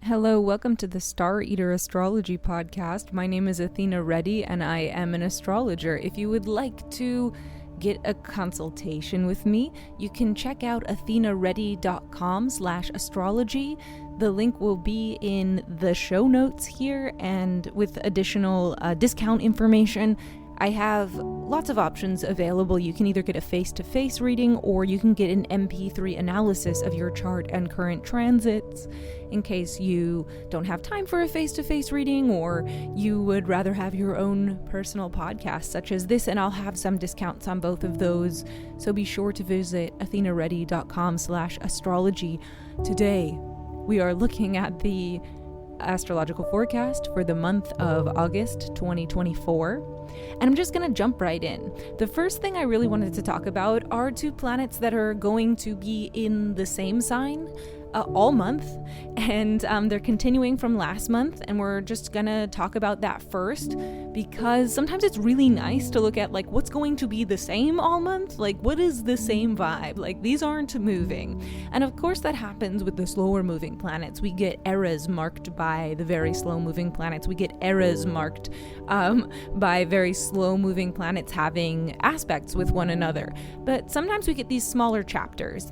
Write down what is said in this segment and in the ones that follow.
Hello, welcome to the Star Eater Astrology Podcast. My name is Athena Reddy and I am an astrologer. If you would like to get a consultation with me, you can check out athenareddy.com/astrology. The link will be in the show notes here and with additional discount information. I have lots of options available. You can either get a face-to-face reading or you can get an MP3 analysis of your chart and current transits in case you don't have time for a face-to-face reading or you would rather have your own personal podcast such as this, and I'll have some discounts on both of those. So be sure to visit athenareddy.com/astrology. Today, we are looking at the astrological forecast for the month of August 2024. And I'm just going to jump right in. The first thing I really wanted to talk about are two planets that are going to be in the same sign all month, and they're continuing from last month, and we're just gonna talk about that first because sometimes it's really nice to look at like what's going to be the same all month, like what is the same vibe, like these aren't moving. And of course that happens with the slower moving planets. We get eras marked by the very slow moving planets. We get eras marked by very slow moving planets having aspects with one another. But sometimes we get these smaller chapters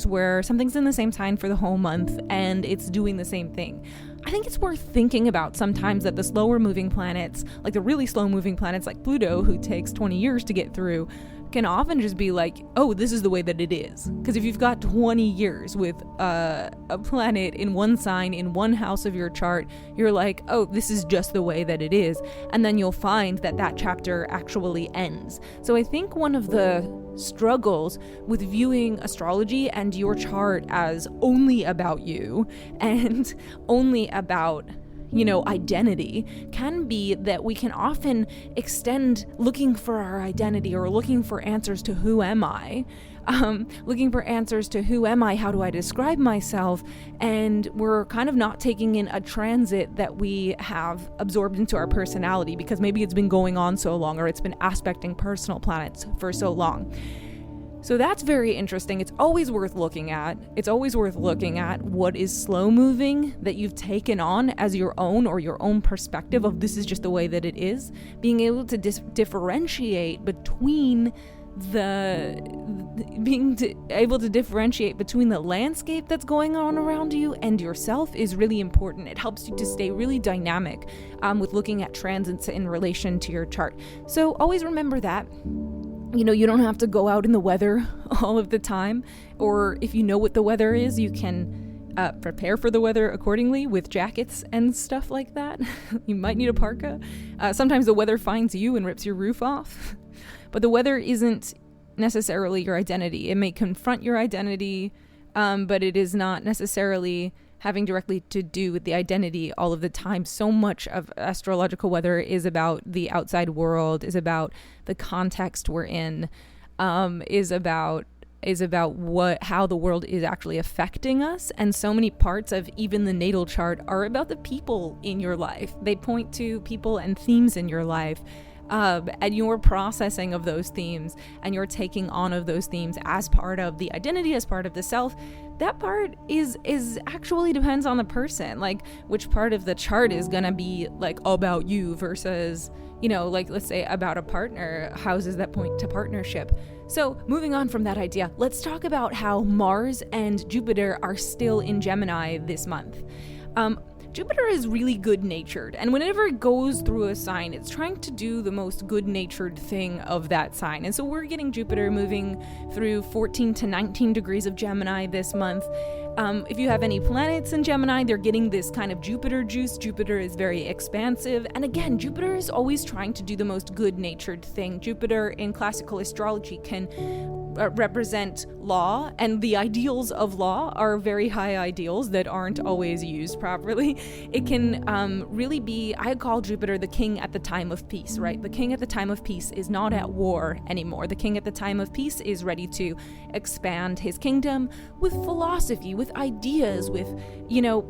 where something's in the same sign for the whole month and it's doing the same thing. I think it's worth thinking about sometimes that the slower moving planets, like the really slow moving planets like Pluto, who takes 20 years to get through, can often just be like, oh, this is the way that it is. Because if you've got 20 years with a planet in one sign, in one house of your chart, you're like, oh, this is just the way that it is. And then you'll find that that chapter actually ends. So I think one of the struggles with viewing astrology and your chart as only about you and only about identity can be that we can often extend looking for our identity or looking for answers to who am I, how do I describe myself, and we're kind of not taking in a transit that we have absorbed into our personality because maybe it's been going on so long or it's been aspecting personal planets for so long. So that's very interesting. It's always worth looking at. What is slow moving that you've taken on as your own or your own perspective of this is just the way that it is. Being able to differentiate between the landscape that's going on around you and yourself is really important. It helps you to stay really dynamic with looking at transits in relation to your chart. So always remember that. You don't have to go out in the weather all of the time, or if you know what the weather is, you can prepare for the weather accordingly with jackets and stuff like that. You might need a parka. Sometimes the weather finds you and rips your roof off, but the weather isn't necessarily your identity. It may confront your identity, but it is not necessarily having directly to do with the identity all of the time. So much of astrological weather is about the outside world, is about the context we're in, is about how the world is actually affecting us. And so many parts of even the natal chart are about the people in your life. They point to people and themes in your life. And your processing of those themes and your taking on of those themes as part of the identity, as part of the self, that part is actually depends on the person. Like which part of the chart is gonna be like about you versus, like let's say about a partner, houses that point to partnership. So moving on from that idea, let's talk about how Mars and Jupiter are still in Gemini this month. Jupiter is really good-natured, and whenever it goes through a sign, it's trying to do the most good-natured thing of that sign. And so we're getting Jupiter moving through 14 to 19 degrees of Gemini this month. If you have any planets in Gemini, they're getting this kind of Jupiter juice. Jupiter is very expansive. And again, Jupiter is always trying to do the most good-natured thing. Jupiter in classical astrology can represent law, and the ideals of law are very high ideals that aren't always used properly. It can really be, I call Jupiter the king at the time of peace, right? The king at the time of peace is not at war anymore. The king at the time of peace is ready to expand his kingdom with philosophy, with ideas, with,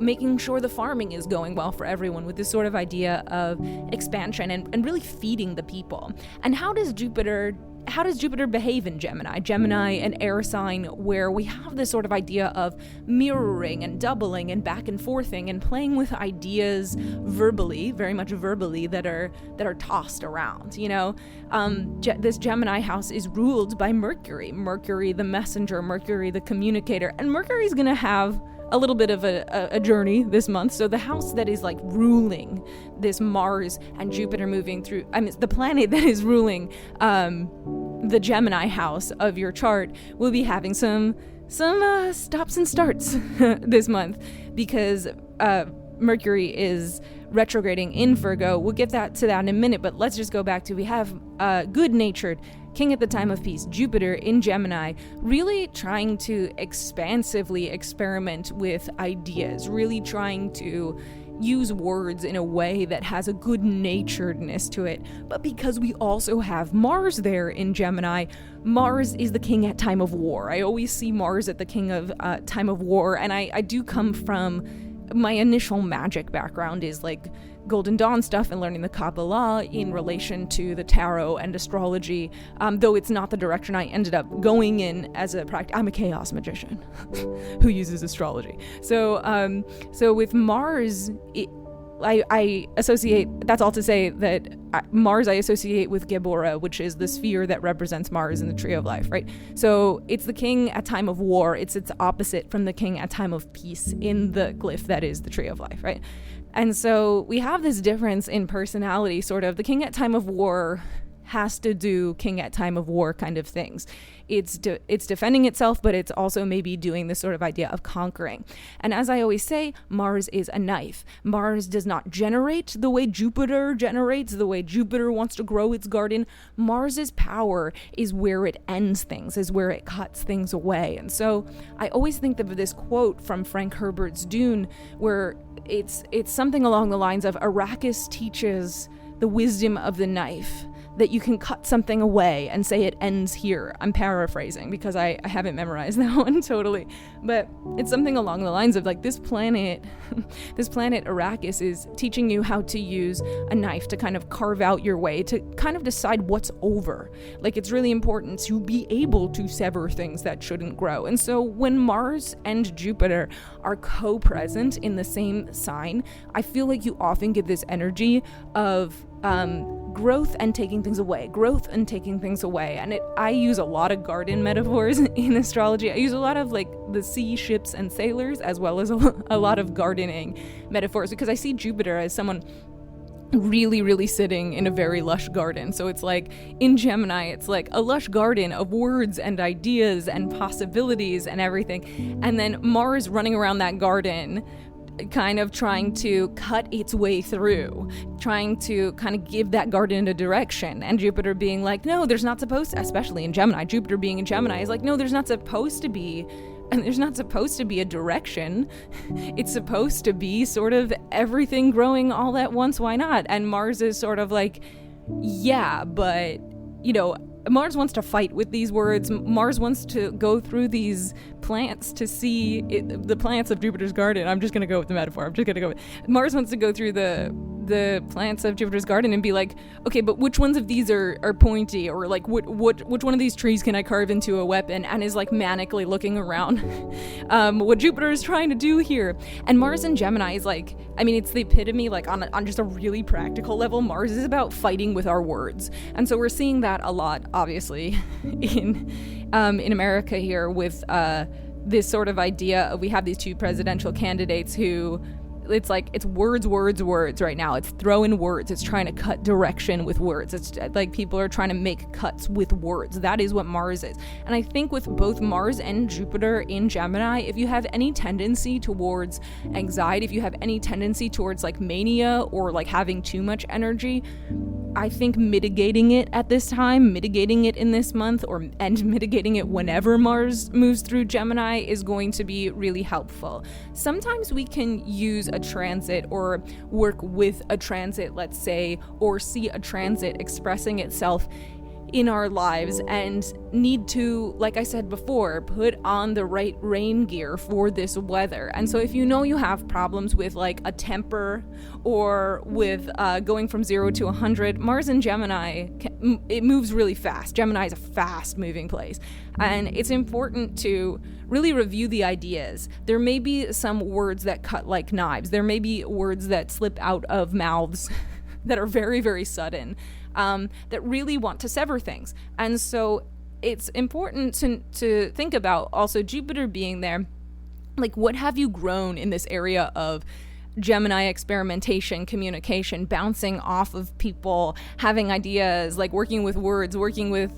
making sure the farming is going well for everyone, with this sort of idea of expansion and really feeding the people. And how does Jupiter how does Jupiter behave in Gemini? Gemini, an air sign where we have this sort of idea of mirroring and doubling and back and forthing and playing with ideas verbally, very much verbally, that are tossed around. This Gemini house is ruled by Mercury the messenger, Mercury the communicator, and Mercury's gonna have a little bit of a journey this month. So the house that is like ruling this Mars and Jupiter moving through, the planet that is ruling the Gemini house of your chart will be having some stops and starts this month, because Mercury is retrograding in Virgo. We'll get to that in a minute, but let's just go back to, we have good-natured king at the time of peace, Jupiter in Gemini, really trying to expansively experiment with ideas, really trying to use words in a way that has a good-naturedness to it. But because we also have Mars there in Gemini, Mars is the king at time of war. I always see Mars at the king of time of war, and I do come from, my initial magic background is like Golden Dawn stuff and learning the Kabbalah in relation to the tarot and astrology, though it's not the direction I ended up going in as a practice. I'm a chaos magician who uses astrology. So with Mars, I associate, that's all to say that Mars I associate with Gebora, which is the sphere that represents Mars in the Tree of Life, right? So it's the king at time of war. It's its opposite from the king at time of peace in the glyph that is the Tree of Life, right? And so we have this difference in personality, sort of. The king at time of war has to do king at time of war kind of things. It's defending itself, but it's also maybe doing this sort of idea of conquering. And as I always say, Mars is a knife. Mars does not generate the way Jupiter generates, the way Jupiter wants to grow its garden. Mars's power is where it ends things, is where it cuts things away. And so I always think of this quote from Frank Herbert's Dune, where it's something along the lines of, Arrakis teaches the wisdom of the knife, that you can cut something away and say it ends here. I'm paraphrasing because I haven't memorized that one totally, but it's something along the lines of like, this planet Arrakis is teaching you how to use a knife to kind of carve out your way, to kind of decide what's over. Like, it's really important to be able to sever things that shouldn't grow. And so when Mars and Jupiter are co-present in the same sign, I feel like you often get this energy of growth and taking things away, And I use a lot of garden metaphors in astrology. I use a lot of like the sea, ships, and sailors, as well as a lot of gardening metaphors, because I see Jupiter as someone really, really sitting in a very lush garden. So it's like in Gemini, it's like a lush garden of words and ideas and possibilities and everything. And then Mars running around that garden, kind of trying to cut its way through, trying to kind of give that garden a direction, and Jupiter being like, no, there's not supposed to, especially in Gemini, Jupiter being in Gemini is like, no, there's not supposed to be a direction. It's supposed to be sort of everything growing all at once. Why not? And Mars is sort of like, yeah, but Mars wants to fight with these words. Mars wants to go through these plants to see the plants of Jupiter's garden. I'm just going to go with the metaphor. Mars wants to go through the plants of Jupiter's garden and be like, okay, but which ones of these are pointy, or like which one of these trees can I carve into a weapon, and is like manically looking around what Jupiter is trying to do here. And Mars in Gemini is like, it's the epitome, like on just a really practical level. Mars is about fighting with our words. And so we're seeing that a lot, obviously, in America here with this sort of idea of, we have these two presidential candidates who, it's like, it's words right now. It's throwing words. It's trying to cut direction with words. It's like people are trying to make cuts with words. That is what Mars is. And I think with both Mars and Jupiter in Gemini, if you have any tendency towards anxiety, if you have any tendency towards like mania or like having too much energy, I think mitigating it at this time, mitigating it in this month, and mitigating it whenever Mars moves through Gemini is going to be really helpful. Sometimes we can use a transit or work with a transit, let's say, or see a transit expressing itself in our lives and need to, like I said before, put on the right rain gear for this weather. And so if you know you have problems with like a temper or with going from 0 to 100, Mars in Gemini, it moves really fast. Gemini is a fast moving place. And it's important to really review the ideas. There may be some words that cut like knives. There may be words that slip out of mouths that are very, very sudden. That really want to sever things. And so it's important to think about also Jupiter being there. Like, what have you grown in this area of Gemini experimentation, communication, bouncing off of people, having ideas, like working with words, working with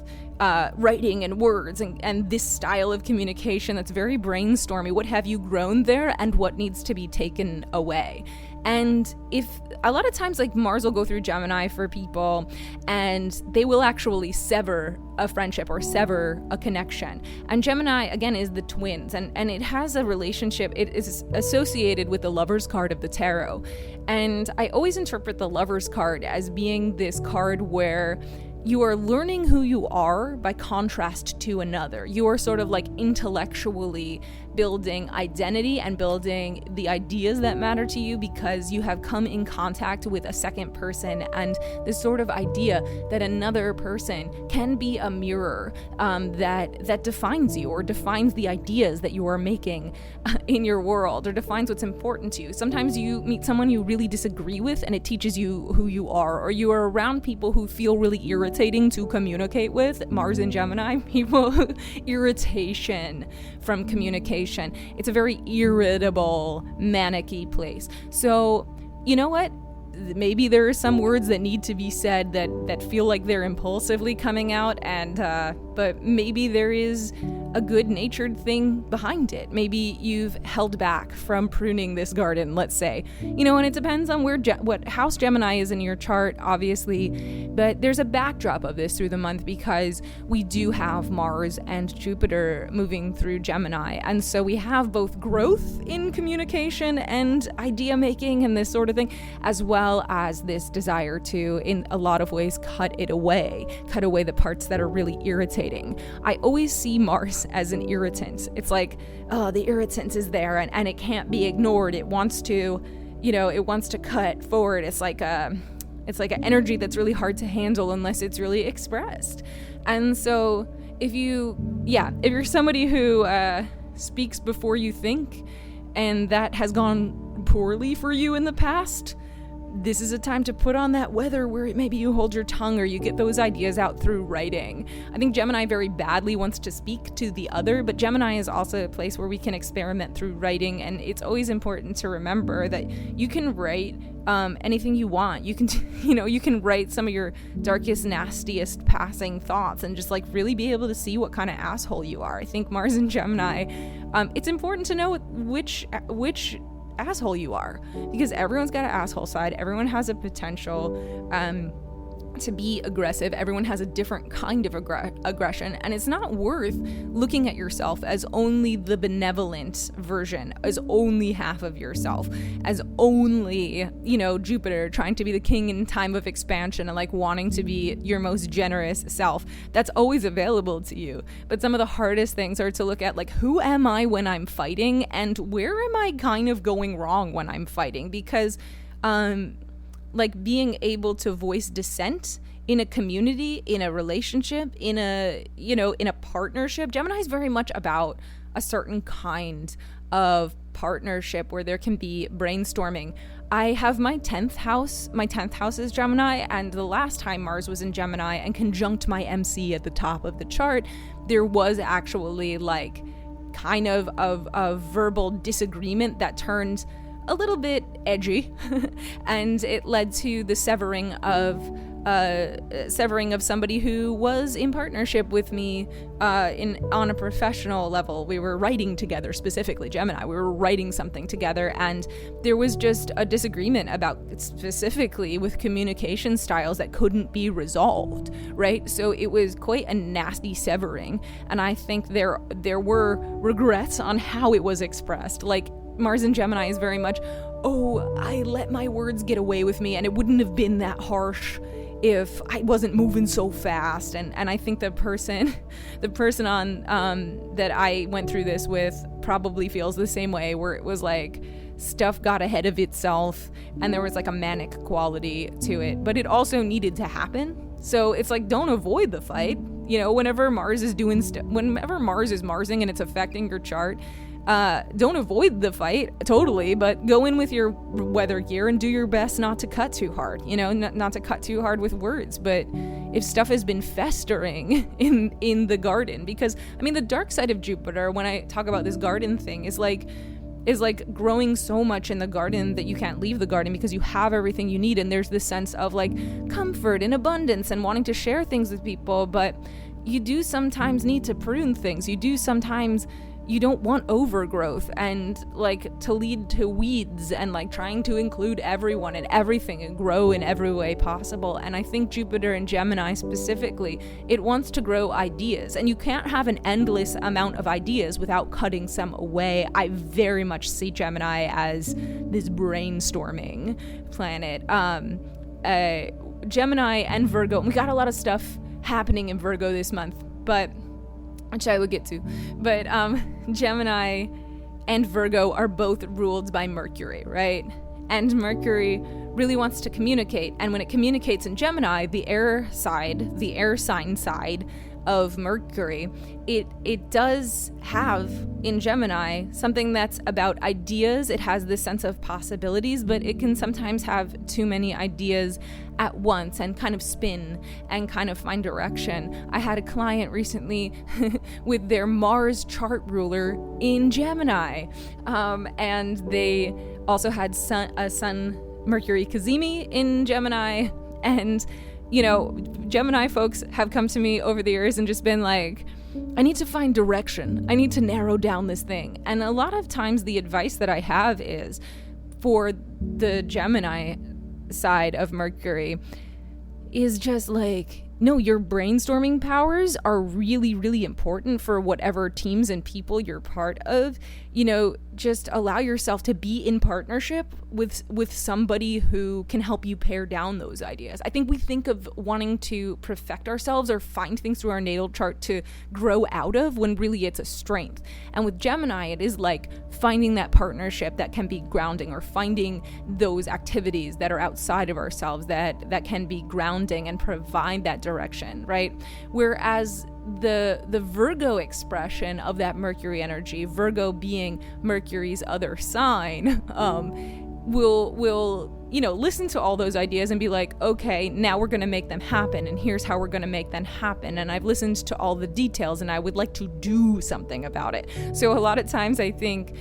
writing and words and this style of communication that's very brainstormy. What have you grown there and what needs to be taken away? And if a lot of times like Mars will go through Gemini for people and they will actually sever a friendship or sever a connection. And Gemini, again, is the twins and it has a relationship. It is associated with the Lover's card of the tarot. And I always interpret the Lover's card as being this card where you are learning who you are by contrast to another. You are sort of like intellectually building identity and building the ideas that matter to you because you have come in contact with a second person and this sort of idea that another person can be a mirror that defines you or defines the ideas that you are making in your world or defines what's important to you. Sometimes you meet someone you really disagree with and it teaches you who you are, or you are around people who feel really irritating to communicate with. Mars in Gemini, people, irritation from communication. It's a very irritable, manic-y place. So, you know what? Maybe there are some words that need to be said that feel like they're impulsively coming out, and but maybe there is a good-natured thing behind it. Maybe you've held back from pruning this garden, let's say. You know, and it depends on what house Gemini is in your chart, obviously, but there's a backdrop of this through the month because we do have Mars and Jupiter moving through Gemini, and so we have both growth in communication and idea making and this sort of thing, as well as this desire to, in a lot of ways, cut away the parts that are really irritating. I always see Mars as an irritant. It's like, oh, the irritant is there and it can't be ignored. It wants to, it wants to cut forward. It's like an energy that's really hard to handle unless it's really expressed. And so if you're somebody who speaks before you think, and that has gone poorly for you in the past, this is a time to put on that weather where maybe you hold your tongue or you get those ideas out through writing. I think Gemini very badly wants to speak to the other, but Gemini is also a place where we can experiment through writing, and it's always important to remember that you can write anything you want. You can, you can write some of your darkest, nastiest passing thoughts and just like really be able to see what kind of asshole you are. I think Mars and Gemini, it's important to know which asshole you are, because everyone's got an asshole side. Everyone has a potential to be aggressive. Everyone has a different kind of aggression, and it's not worth looking at yourself as only the benevolent version, as only half of yourself, as only, Jupiter trying to be the king in time of expansion and like wanting to be your most generous self. That's always available to you. But some of the hardest things are to look at like, who am I when I'm fighting, and where am I kind of going wrong when I'm fighting? Because like being able to voice dissent in a community, in a relationship, in a partnership. Gemini is very much about a certain kind of partnership where there can be brainstorming. I have my 10th house. My 10th house is Gemini, and the last time Mars was in Gemini and conjunct my MC at the top of the chart, there was actually like kind of a verbal disagreement that turned a little bit edgy and it led to the severing of somebody who was in partnership with me on a professional level. We were writing together, specifically Gemini. We were writing something together, and there was just a disagreement about specifically with communication styles that couldn't be resolved, right? So it was quite a nasty severing, and I think there were regrets on how it was expressed. Like Mars in Gemini is very much, I let my words get away with me, and it wouldn't have been that harsh if I wasn't moving so fast. And I think the person on that I went through this with probably feels the same way, where it was like stuff got ahead of itself and there was like a manic quality to it, but it also needed to happen. So it's like, don't avoid the fight. You know, whenever Mars is whenever Mars is Marsing and it's affecting your chart, don't avoid the fight totally, but go in with your weather gear and do your best not to cut too hard, you know, not to cut too hard with words. But if stuff has been festering in the garden, because I mean, the dark side of Jupiter, when I talk about this garden thing, is like growing so much in the garden that you can't leave the garden because you have everything you need. And there's this sense of like comfort and abundance and wanting to share things with people. But you do sometimes need to prune things. You don't want overgrowth and like to lead to weeds and like trying to include everyone and everything and grow in every way possible. And I think Jupiter in Gemini specifically, it wants to grow ideas, and you can't have an endless amount of ideas without cutting some away. I very much see Gemini as this brainstorming planet. Gemini and Virgo, we got a lot of stuff happening in Virgo this month, which I will get to. But Gemini and Virgo are both ruled by Mercury, right? And Mercury really wants to communicate. And when it communicates in Gemini, the air sign side of Mercury, it does have in Gemini something that's about ideas. It has this sense of possibilities, but it can sometimes have too many ideas at once and kind of spin and kind of find direction. I had a client recently with their Mars chart ruler in Gemini, and they also had a Sun Mercury Cazimi in Gemini. And you know, Gemini folks have come to me over the years and just been like, I need to find direction. I need to narrow down this thing. And a lot of times the advice that I have is for the Gemini side of Mercury is just like, no, your brainstorming powers are really, really important for whatever teams and people you're part of. You know, just allow yourself to be in partnership with somebody who can help you pare down those ideas. I think we think of wanting to perfect ourselves or find things through our natal chart to grow out of, when really it's a strength. And with Gemini, it is like finding that partnership that can be grounding, or finding those activities that are outside of ourselves that can be grounding and provide that direction, right? Whereas the Virgo expression of that Mercury energy, Virgo being Mercury's other sign, will you know, listen to all those ideas and be like, okay, now we're going to make them happen, and here's how we're going to make them happen, and I've listened to all the details and I would like to do something about it. So a lot of times I think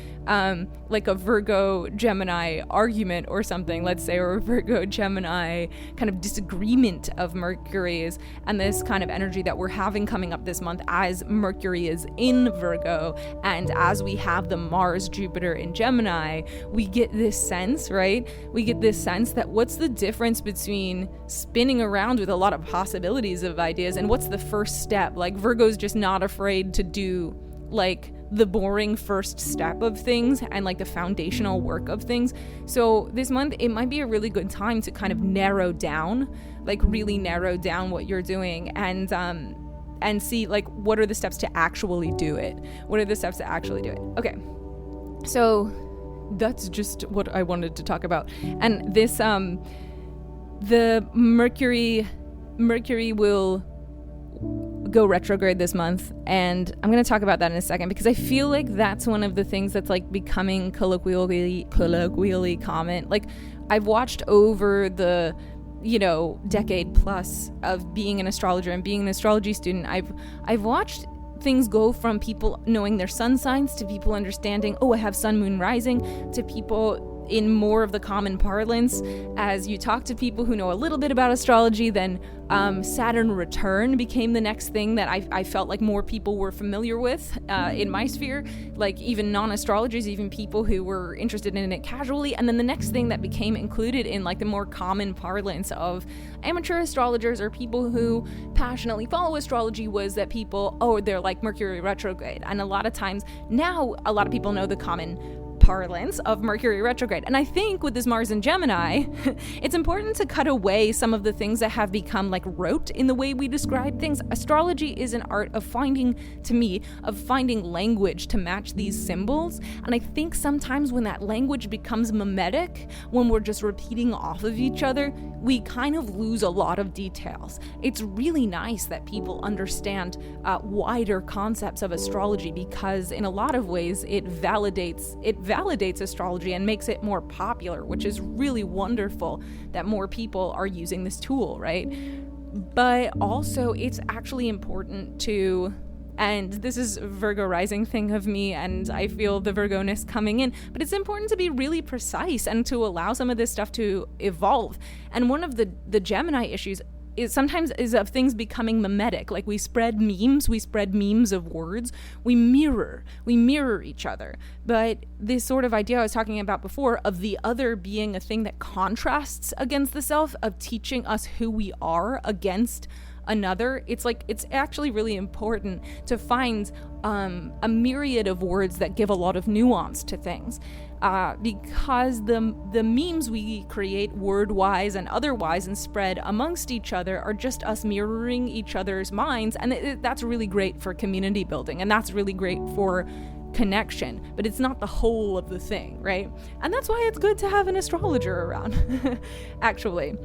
like a Virgo Gemini argument or something, let's say, or a Virgo Gemini kind of disagreement of Mercury's, and this kind of energy that we're having coming up this month as Mercury is in Virgo, and as we have the Mars Jupiter in Gemini, we get this sense, right? We get this sense that what's the difference between spinning around with a lot of possibilities of ideas and what's the first step? Like, Virgo's just not afraid to do like the boring first step of things and like the foundational work of things. So this month, it might be a really good time to kind of narrow down, like really narrow down what you're doing, and see like what are the steps to actually do it. What are the steps to actually do it? Okay. So that's just what I wanted to talk about. And this the Mercury will go retrograde this month, and I'm going to talk about that in a second, because I feel like that's one of the things that's like becoming colloquially common. Like, I've watched over the, you know, decade plus of being an astrologer and being an astrology student, I've watched things go from people knowing their sun signs to people understanding, oh, I have sun, moon, rising, to people in more of the common parlance. As you talk to people who know a little bit about astrology, then Saturn return became the next thing that I felt like more people were familiar with in my sphere, like even non-astrologers, even people who were interested in it casually. And then the next thing that became included in like the more common parlance of amateur astrologers or people who passionately follow astrology was that people, oh, they're like Mercury retrograde. And a lot of times now, a lot of people know the common parlance of Mercury retrograde. And I think with this Mars in Gemini, it's important to cut away some of the things that have become like rote in the way we describe things. Astrology is an art of finding language to match these symbols. And I think sometimes when that language becomes mimetic, when we're just repeating off of each other, we kind of lose a lot of details. It's really nice that people understand wider concepts of astrology, because in a lot of ways it validates astrology and makes it more popular, which is really wonderful that more people are using this tool, right? But also it's actually important to, and this is a Virgo rising thing of me, and I feel the Virgo-ness coming in, but it's important to be really precise and to allow some of this stuff to evolve. And one of the Gemini issues is of things becoming mimetic. Like we spread memes of words, we mirror each other. But this sort of idea I was talking about before of the other being a thing that contrasts against the self, of teaching us who we are against another, it's actually really important to find a myriad of words that give a lot of nuance to things, because the memes we create word-wise and otherwise and spread amongst each other are just us mirroring each other's minds, and that's really great for community building, and that's really great for connection, but it's not the whole of the thing, right? And that's why it's good to have an astrologer around. Actually,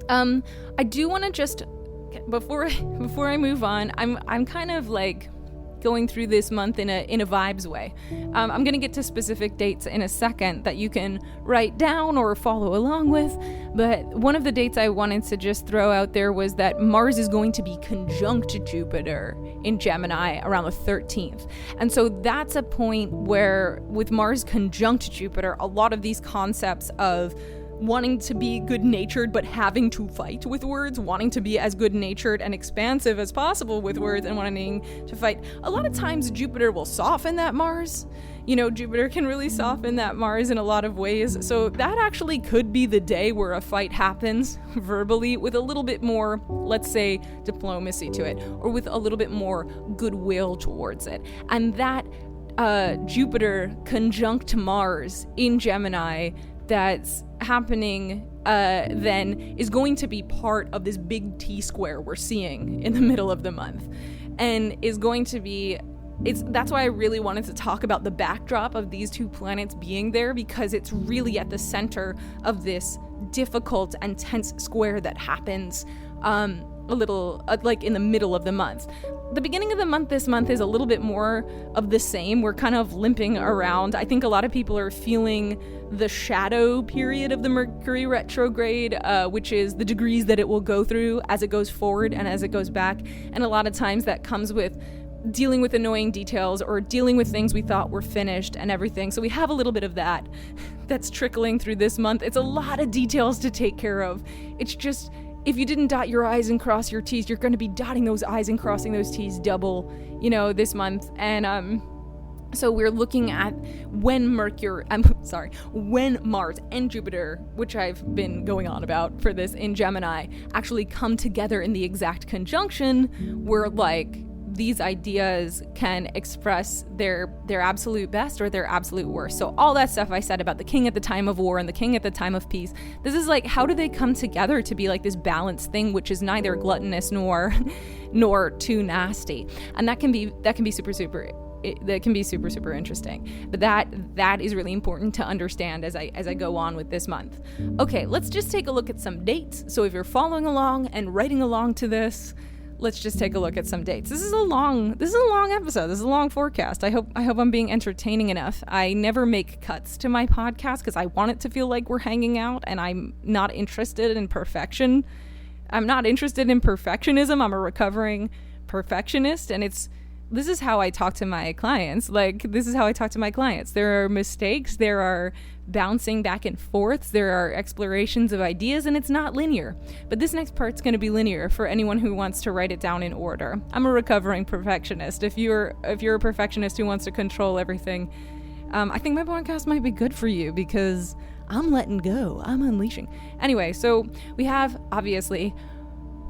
I do want to just, before I move on, I'm kind of like going through this month in a vibes way. I'm going to get to specific dates in a second that you can write down or follow along with, but one of the dates I wanted to just throw out there was that Mars is going to be conjunct Jupiter in Gemini around the 13th. And so that's a point where with Mars conjunct Jupiter, a lot of these concepts of wanting to be good-natured but having to fight with words, wanting to be as good-natured and expansive as possible with words, and wanting to fight. A lot of times Jupiter will soften that Mars. Jupiter can really soften that Mars in a lot of ways. So that actually could be the day where a fight happens verbally with a little bit more, let's say, diplomacy to it, or with a little bit more goodwill towards it. And that Jupiter conjunct Mars in Gemini that's happening then is going to be part of this big T-square we're seeing in the middle of the month, and is going to be, that's why I really wanted to talk about the backdrop of these two planets being there, because it's really at the center of this difficult and tense square that happens a little like in the middle of the month. The beginning of the month this month is a little bit more of the same. We're kind of limping around. I think a lot of people are feeling the shadow period of the Mercury retrograde, which is the degrees that it will go through as it goes forward and as it goes back. And a lot of times that comes with dealing with annoying details or dealing with things we thought were finished and everything. So we have a little bit of that that's trickling through this month. It's a lot of details to take care of. It's just, if you didn't dot your I's and cross your T's, you're going to be dotting those I's and crossing those T's double, this month. And so we're looking at when Mars and Jupiter, which I've been going on about for this in Gemini, actually come together in the exact conjunction where these ideas can express their absolute best or their absolute worst. So all that stuff I said about the king at the time of war and the king at the time of peace, this is how do they come together to be this balanced thing, which is neither gluttonous nor too nasty. And that can be super interesting. But that is really important to understand as I go on with this month. Okay, let's just take a look at some dates. So if you're following along and writing along to this, let's just take a look at some dates. This is a long episode. This is a long forecast. I hope I'm being entertaining enough. I never make cuts to my podcast because I want it to feel like we're hanging out, and I'm not interested in perfection. I'm not interested in perfectionism. I'm a recovering perfectionist, and this is how I talk to my clients. There are mistakes, there are bouncing back and forth, there are explorations of ideas, and it's not linear. But this next part's going to be linear for anyone who wants to write it down in order. I'm a recovering perfectionist. If you're a perfectionist who wants to control everything, I think my podcast might be good for you because I'm letting go. I'm unleashing. Anyway, so we have, obviously,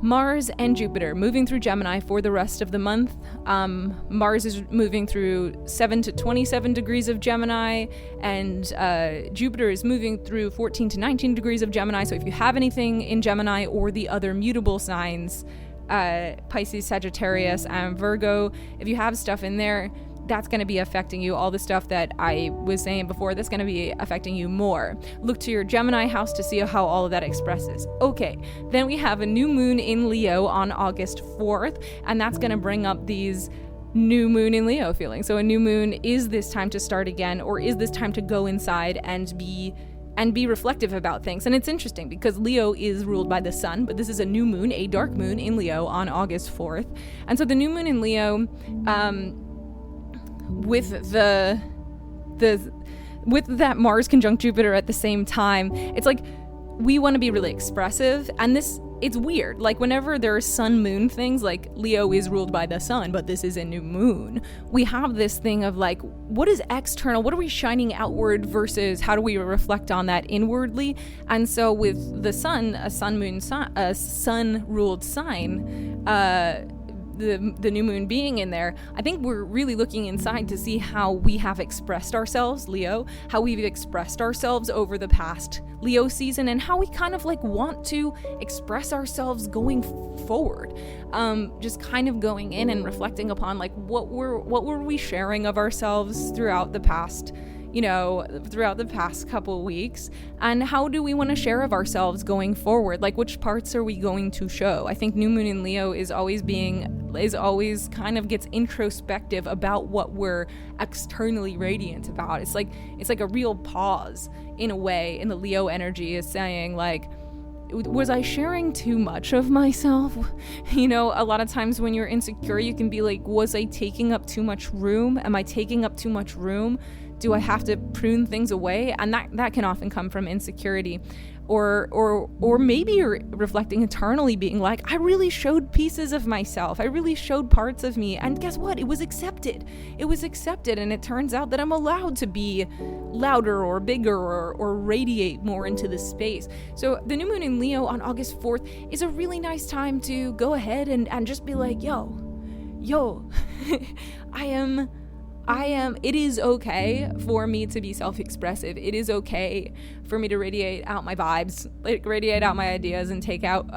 Mars and Jupiter moving through Gemini for the rest of the month. Mars is moving through 7 to 27 degrees of Gemini, and Jupiter is moving through 14 to 19 degrees of Gemini. So if you have anything in Gemini or the other mutable signs, Pisces, Sagittarius, and Virgo, if you have stuff in there, that's going to be affecting you. All the stuff that I was saying before, that's going to be affecting you more. Look to your Gemini house to see how all of that expresses. Okay, then we have a new moon in Leo on August 4th, and that's going to bring up these new moon in Leo feelings. So a new moon is this time to start again, or is this time to go inside and be reflective about things. And it's interesting because Leo is ruled by the sun, but this is a new moon, a dark moon in Leo on August 4th. And so the new moon in Leo, with that Mars conjunct Jupiter at the same time, it's like we want to be really expressive, and it's weird. Like whenever there are sun moon things, like Leo is ruled by the sun, but this is a new moon, we have this thing of like, what is external? What are we shining outward versus how do we reflect on that inwardly? And so with the sun, a sun ruled sign, the new moon being in there, I think we're really looking inside to see how we have expressed ourselves, Leo, how we've expressed ourselves over the past Leo season, and how we kind of like want to express ourselves going forward. Just kind of going in and reflecting upon like what were we sharing of ourselves throughout the past couple weeks, and how do we want to share of ourselves going forward? Like which parts are we going to show? I think new moon in Leo is always kind of gets introspective about what we're externally radiant about. It's like a real pause in a way, in the Leo energy is saying like, was I sharing too much of myself? A lot of times when you're insecure, you can be like, was I taking up too much room? Am I taking up too much room? Do I have to prune things away? And that can often come from insecurity. Or maybe you're reflecting internally, being like, I really showed pieces of myself. I really showed parts of me. And guess what? It was accepted. And it turns out that I'm allowed to be louder or bigger or radiate more into the space. So the new moon in Leo on August 4th is a really nice time to go ahead and just be like, yo, it is okay for me to be self-expressive. It is okay for me to radiate out my vibes, like radiate out my ideas and take up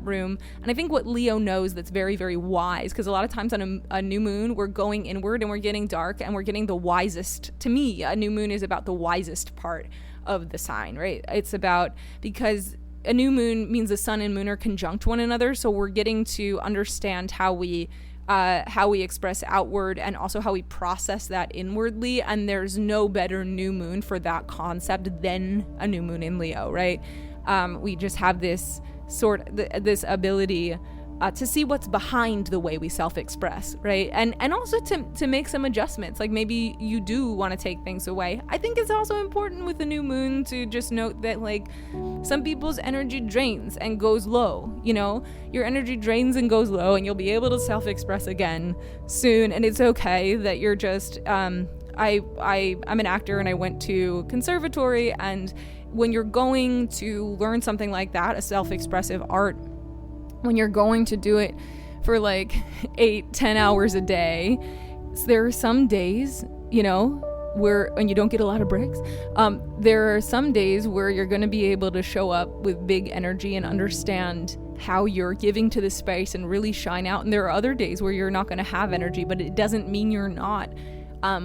room. And I think what Leo knows that's very, very wise, because a lot of times on a new moon, we're going inward and we're getting dark and we're getting the wisest. To me, a new moon is about the wisest part of the sign, right? It's about, because a new moon means the sun and moon are conjunct one another. So we're getting to understand how we express outward and also how we process that inwardly. And there's no better new moon for that concept than a new moon in Leo, right? We just have this this ability to see what's behind the way we self-express, right? And also to make some adjustments. Like maybe you do want to take things away. I think it's also important with the new moon to just note that like some people's energy drains and goes low, your energy drains and goes low, and you'll be able to self-express again soon. And it's okay that you're just, I'm an actor and I went to conservatory, and when you're going to learn something like that, a self-expressive art, when you're going to do it for like 8-10 hours a day, there are some days, when you don't get a lot of breaks, there are some days where you're going to be able to show up with big energy and understand how you're giving to the space and really shine out. And there are other days where you're not going to have energy, but it doesn't mean you're not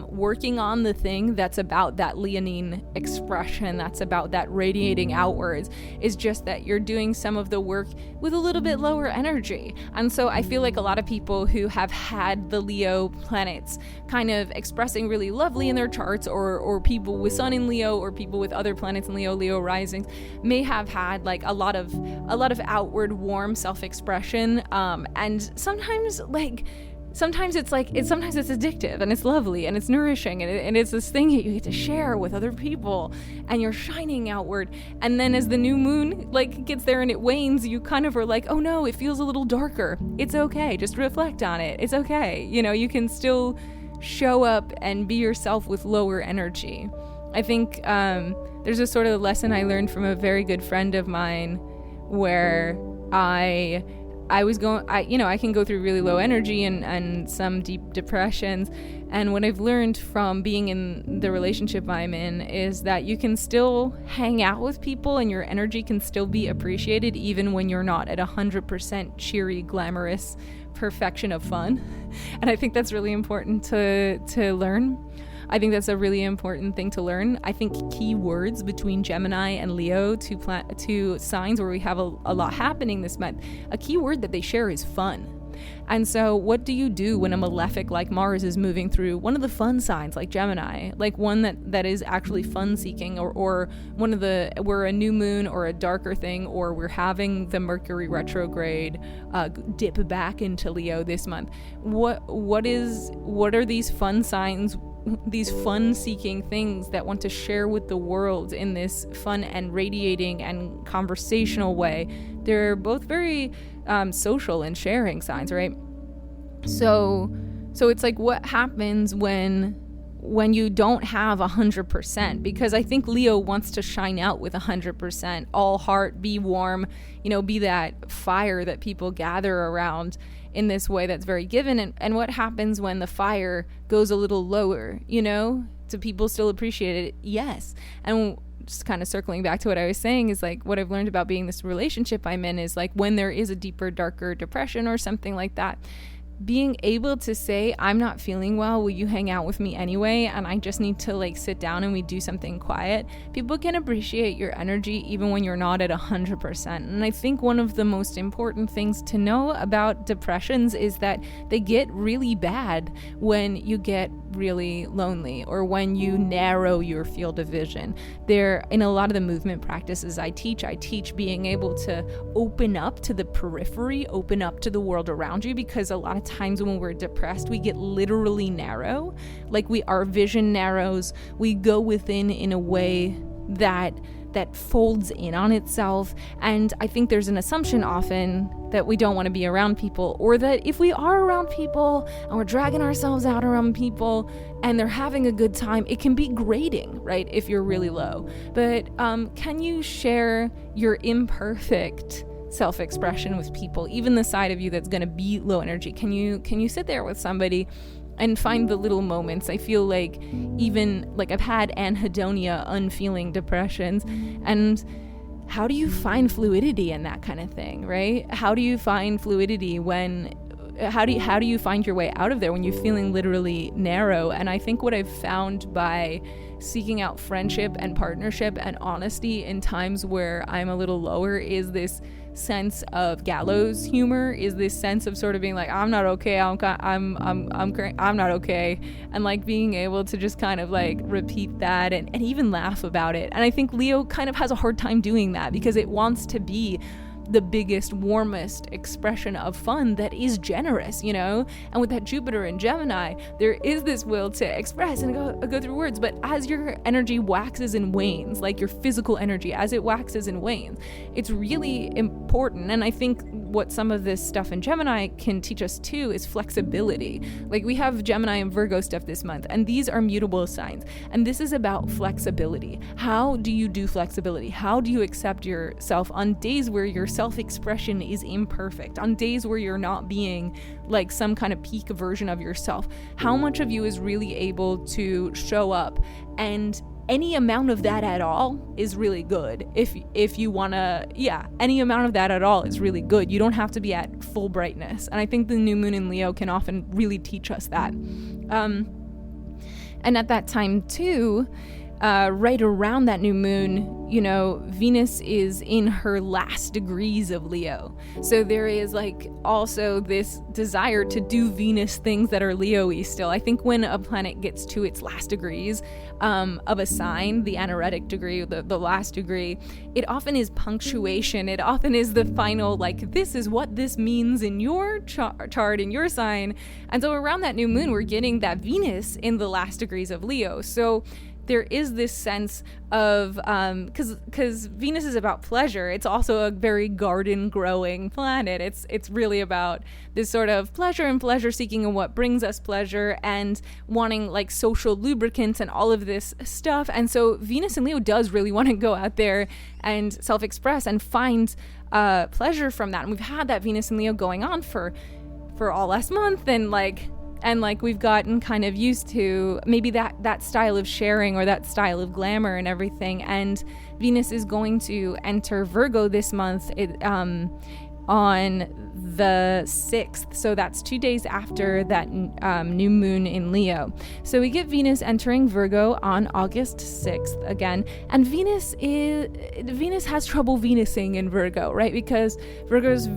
working on the thing that's about that leonine expression, that's about that radiating outwards. Is just that you're doing some of the work with a little bit lower energy. And so I feel like a lot of people who have had the Leo planets kind of expressing really lovely in their charts, or people with sun in Leo, or people with other planets in Leo risings, may have had like a lot of outward warm self-expression, and sometimes it's addictive and it's lovely and it's nourishing and it's this thing that you get to share with other people, and you're shining outward. And then as the new moon like gets there and it wanes, you kind of are like, oh no, it feels a little darker. It's okay. Just reflect on it. It's okay. You can still show up and be yourself with lower energy. I think there's a sort of lesson I learned from a very good friend of mine where I I can go through really low energy and some deep depressions. And what I've learned from being in the relationship I'm in is that you can still hang out with people and your energy can still be appreciated even when you're not at 100% cheery, glamorous perfection of fun. And I think that's really important to learn. I think that's a really important thing to learn. I think key words between Gemini and Leo, two signs where we have a lot happening this month, a key word that they share is fun. And so what do you do when a malefic like Mars is moving through one of the fun signs like Gemini, like one that is actually fun seeking, or one of we're a new moon or a darker thing, or we're having the Mercury retrograde dip back into Leo this month. What are these fun signs, these fun seeking things that want to share with the world in this fun and radiating and conversational way? They're both very social and sharing signs, right? So it's like, what happens when you don't have 100%? Because I think Leo wants to shine out with 100%, all heart, be warm, be that fire that people gather around in this way that's very given. And what happens when the fire goes a little lower, do people still appreciate it? Yes. And just kind of circling back to what I was saying is like, what I've learned about being this relationship I'm in is like, when there is a deeper, darker depression or something like that, being able to say, I'm not feeling well, will you hang out with me anyway? And I just need to like sit down and we do something quiet. People can appreciate your energy even when you're not at 100%. And I think one of the most important things to know about depressions is that they get really bad when you get really lonely or when you narrow your field of vision. There, in a lot of the movement practices I teach being able to open up to the periphery, open up to the world around you, because a lot of times when we're depressed, we get literally narrow, like our vision narrows, we go within in a way that folds in on itself. And I think there's an assumption often that we don't want to be around people, or that if we are around people and we're dragging ourselves out around people and they're having a good time, it can be grating, right? If you're really low. But can you share your imperfect self-expression with people, even the side of you that's going to be low energy? Can you sit there with somebody and find the little moments? I feel like even like I've had anhedonia, unfeeling depressions, and how do you find fluidity in that kind of thing, right? How do you find fluidity how do you find your way out of there when you're feeling literally narrow? And I think what I've found by seeking out friendship and partnership and honesty in times where I'm a little lower is this sense of gallows humor, is this sense of sort of being like, I'm not okay, I'm not okay, and like being able to just kind of like repeat that and even laugh about it. And I think Leo kind of has a hard time doing that because it wants to be the biggest, warmest expression of fun that is generous, and with that Jupiter in Gemini, there is this will to express and go through words. But as your energy waxes and wanes, like your physical energy, as it waxes and wanes, it's really important. And I think what some of this stuff in Gemini can teach us too is flexibility. Like we have Gemini and Virgo stuff this month, and these are mutable signs, and this is about flexibility. How do you do flexibility? How do you accept yourself on days where your self-expression is imperfect, on days where you're not being like some kind of peak version of yourself? How much of you is really able to show up? And any amount of that at all is really good. If you want to, any amount of that at all is really good. You don't have to be at full brightness. And I think the new moon in Leo can often really teach us that. And at that time too, right around that new moon, Venus is in her last degrees of Leo. So there is like also this desire to do Venus things that are Leo-y still. I think when a planet gets to its last degrees of a sign, the anaretic degree, the last degree, it often is punctuation. It often is the final, like, this is what this means in your chart, in your sign. And so around that new moon, we're getting that Venus in the last degrees of Leo. So there is this sense of, because Venus is about pleasure. It's also a very garden growing planet. It's really about this sort of pleasure and pleasure seeking and what brings us pleasure and wanting like social lubricants and all of this stuff. And so Venus in Leo does really want to go out there and self-express and find pleasure from that. And we've had that Venus in Leo going on for all last month, and we've gotten kind of used to maybe that style of sharing or that style of glamour and everything. And Venus is going to enter Virgo this month on the 6th. So that's 2 days after that new moon in Leo. So we get Venus entering Virgo on August 6th again. And Venus has trouble Venusing in Virgo, right? Because Virgo's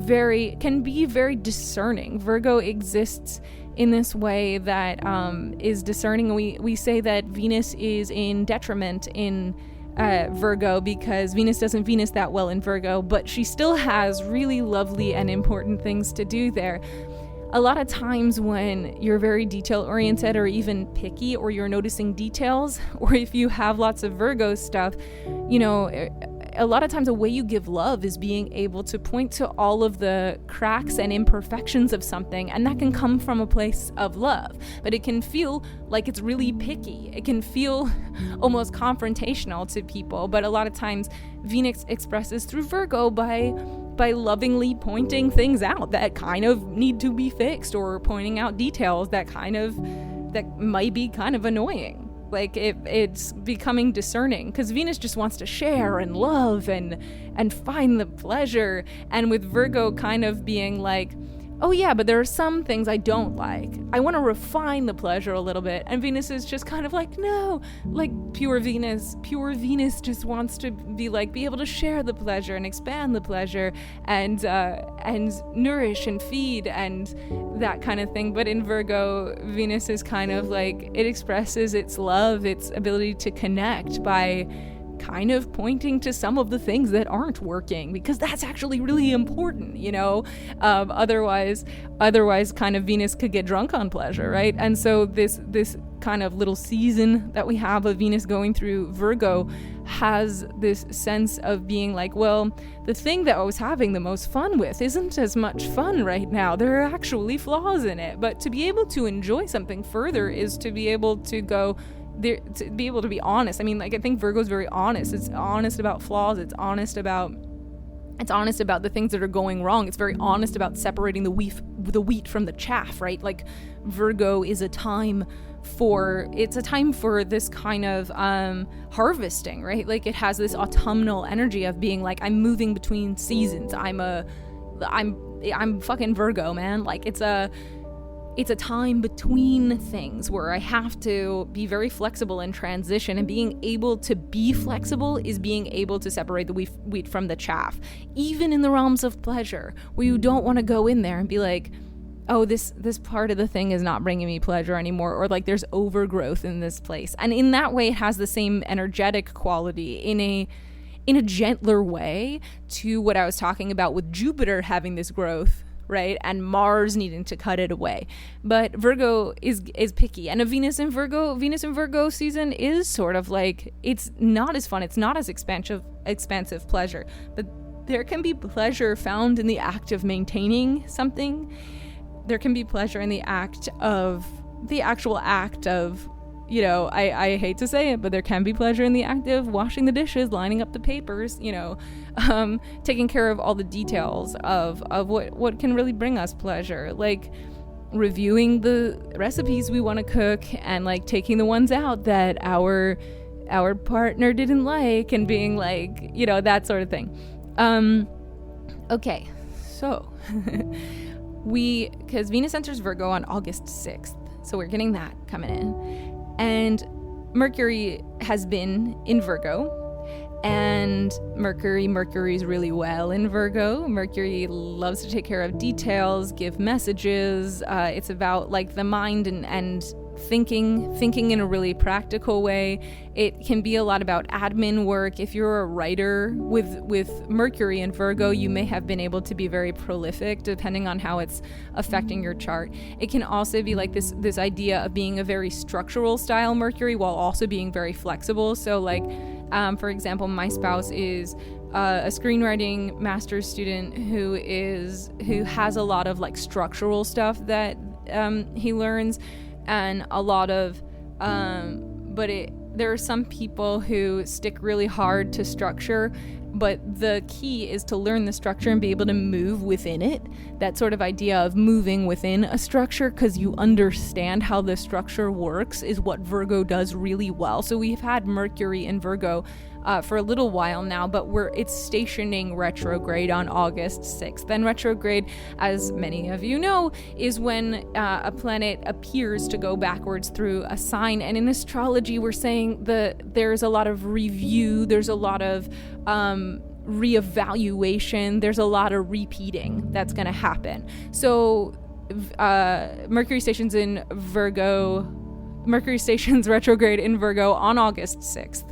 can be very discerning. Virgo exists in this way that is discerning. We say that Venus is in detriment in Virgo because Venus doesn't Venus that well in Virgo, but she still has really lovely and important things to do there. A lot of times when you're very detail oriented or even picky, or you're noticing details, or if you have lots of Virgo stuff, a lot of times the way you give love is being able to point to all of the cracks and imperfections of something, and that can come from a place of love, but it can feel like it's really picky. It can feel almost confrontational to people, but a lot of times Venus expresses through Virgo by lovingly pointing things out that kind of need to be fixed, or pointing out details that might be kind of annoying. Like it's becoming discerning, because Venus just wants to share and love and find the pleasure. And with Virgo kind of being like, oh yeah, but there are some things I don't like. I want to refine the pleasure a little bit. And Venus is just kind of like, no, like pure Venus just wants to be able to share the pleasure and expand the pleasure and nourish and feed and that kind of thing. But in Virgo, Venus is kind of like, it expresses its love, its ability to connect by kind of pointing to some of the things that aren't working, because that's actually really important, otherwise kind of Venus could get drunk on pleasure, right? And so this kind of little season that we have of Venus going through Virgo has this sense of being like, well, the thing that I was having the most fun with isn't as much fun right now. There are actually flaws in it. But to be able to enjoy something further is to be able to go there, to be able to be honest. I mean, I think Virgo's very honest. It's honest about flaws. It's honest about the things that are going wrong. It's very honest about separating the wheat from the chaff, right? Like Virgo is a time for this kind of harvesting, right? Like it has this autumnal energy of being like, I'm moving between seasons. I'm fucking Virgo, man. Like it's a time between things where I have to be very flexible in transition, and being able to be flexible is being able to separate the wheat from the chaff, even in the realms of pleasure, where you don't want to go in there and be like, oh, this part of the thing is not bringing me pleasure anymore, or like there's overgrowth in this place. And in that way, it has the same energetic quality in a gentler way to what I was talking about with Jupiter having this growth, right, and Mars needing to cut it away. But Virgo is picky, and a Venus in Virgo season is sort of like, it's not as fun, it's not as expansive pleasure, but there can be pleasure found in the act of maintaining something. There can be pleasure in the actual act of, I hate to say it, but there can be pleasure in the act of washing the dishes, lining up the papers, taking care of all the details of what can really bring us pleasure, like reviewing the recipes we want to cook and like taking the ones out that our partner didn't like, and being like, that sort of thing. Okay, so because Venus enters Virgo on August 6th, so we're getting that coming in. And Mercury has been in Virgo, and Mercury's really well in Virgo. Mercury loves to take care of details, give messages. It's about like the mind and thinking in a really practical way. It can be a lot about admin work. If you're a writer with Mercury in Virgo, you may have been able to be very prolific depending on how it's affecting your chart. It can also be like this idea of being a very structural style Mercury while also being very flexible. So like, for example, my spouse is a screenwriting master's student who has a lot of like structural stuff that he learns, and a lot of there are some people who stick really hard to structure, but the key is to learn the structure and be able to move within it. That sort of idea of moving within a structure because you understand how the structure works is what Virgo does really well. So we've had Mercury in Virgo for a little while now, but it's stationing retrograde on August 6th. And retrograde, as many of you know, is when a planet appears to go backwards through a sign. And in astrology, we're saying there's a lot of review, there's a lot of reevaluation, there's a lot of repeating that's going to happen. So Mercury stations retrograde in Virgo on August 6th.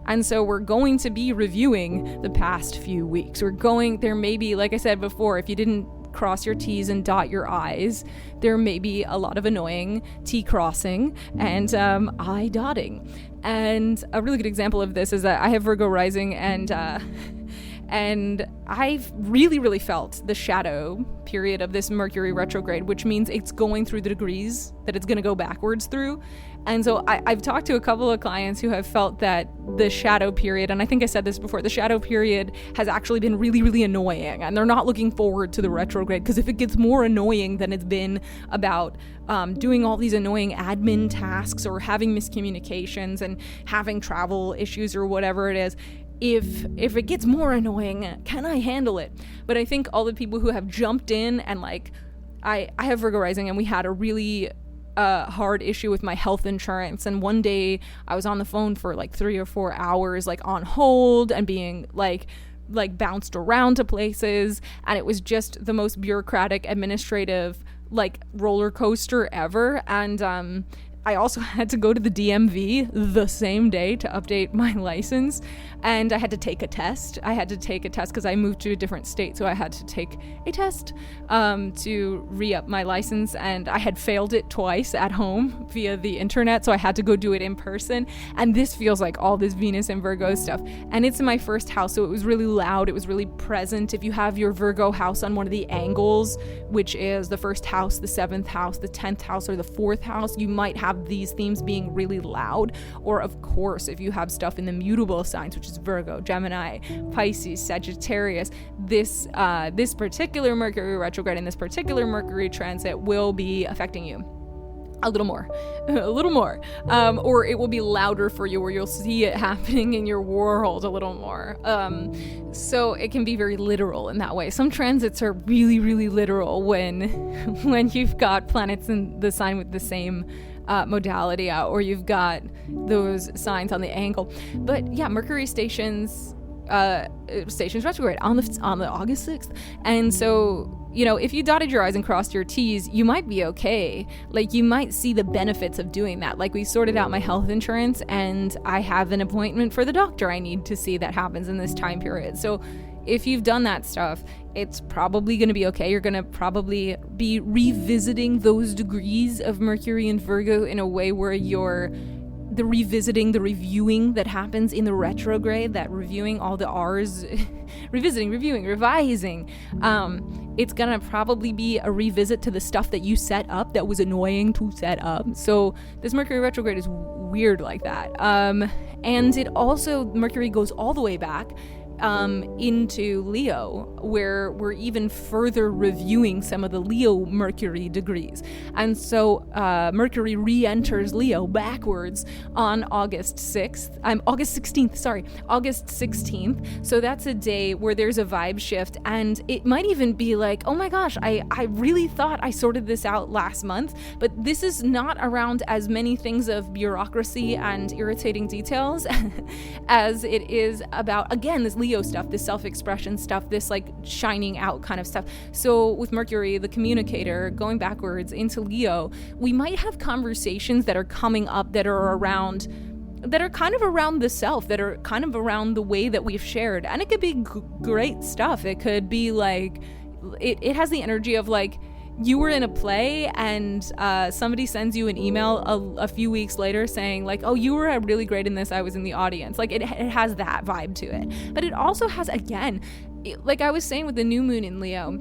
And so we're going to be reviewing the past few weeks. There may be, like I said before, if you didn't cross your T's and dot your I's, there may be a lot of annoying T crossing and I dotting. And a really good example of this is that I have Virgo rising, and I've really felt the shadow period of this Mercury retrograde, which means it's going through the degrees that it's going to go backwards through. And so I've talked to a couple of clients who have felt that the shadow period, and I think I said this before, the shadow period has actually been really annoying, and they're not looking forward to the retrograde, because if it gets more annoying than it's been about doing all these annoying admin tasks or having miscommunications and having travel issues or whatever it is, if it gets more annoying, can I handle it? But I think all the people who have jumped in, and like I have Virgo rising, and we had a really hard issue with my health insurance, and one day I was on the phone for like 3 or 4 hours, like on hold, and being like bounced around to places, and it was just the most bureaucratic administrative like roller coaster ever. And I also had to go to the DMV the same day to update my license, and I had to take a test. Because I moved to a different state, so I had to take a test to re-up my license, and I had failed it twice at home via the internet, so I had to go do it in person. And this feels like all this Venus and Virgo stuff, and it's in my first house, so it was really loud, it was really present. If you have your Virgo house on one of the angles, which is the first house, the 7th house, the 10th house, or the 4th house, you might have these themes being really loud. Or of course, if you have stuff in the mutable signs, which is Virgo, Gemini, Pisces, Sagittarius, this particular Mercury retrograde and this particular Mercury transit will be affecting you a little more, or it will be louder for you, or you'll see it happening in your world a little more. So it can be very literal in that way. Some transits are really literal when you've got planets in the sign with the same modality out, or you've got those signs on the angle. But yeah, Mercury stations retrograde on the August 6th, and so, you know, if you dotted your I's and crossed your T's, you might be okay. Like, you might see the benefits of doing that. Like, we sorted out my health insurance, and I have an appointment for the doctor I need to see that happens in this time period. So if you've done that stuff, it's probably going to be okay. You're going to probably be revisiting those degrees of Mercury and Virgo in a way where you're the reviewing that happens in the retrograde, that reviewing all the R's, revisiting, reviewing, revising. It's going to probably be a revisit to the stuff that you set up that was annoying to set up. So this Mercury retrograde is weird like that. And it also, Mercury goes all the way back into Leo, where we're even further reviewing some of the Leo Mercury degrees. And so Mercury re-enters Leo backwards on August 16th. So that's a day where there's a vibe shift, and it might even be like, oh my gosh, I really thought I sorted this out last month, but this is not around as many things of bureaucracy and irritating details as it is about, again, this Leo Leo stuff, this self-expression stuff, this like shining out kind of stuff. So with Mercury, the communicator, going backwards into Leo, we might have conversations that are coming up that are kind of around the self, that are kind of around the way that we've shared. And it could be great stuff. It could be like, it has the energy of like, you were in a play and somebody sends you an email a few weeks later saying like, oh, you were really great in this, I was in the audience. Like it has that vibe to it. But it also has, again, like I was saying with the new moon in Leo,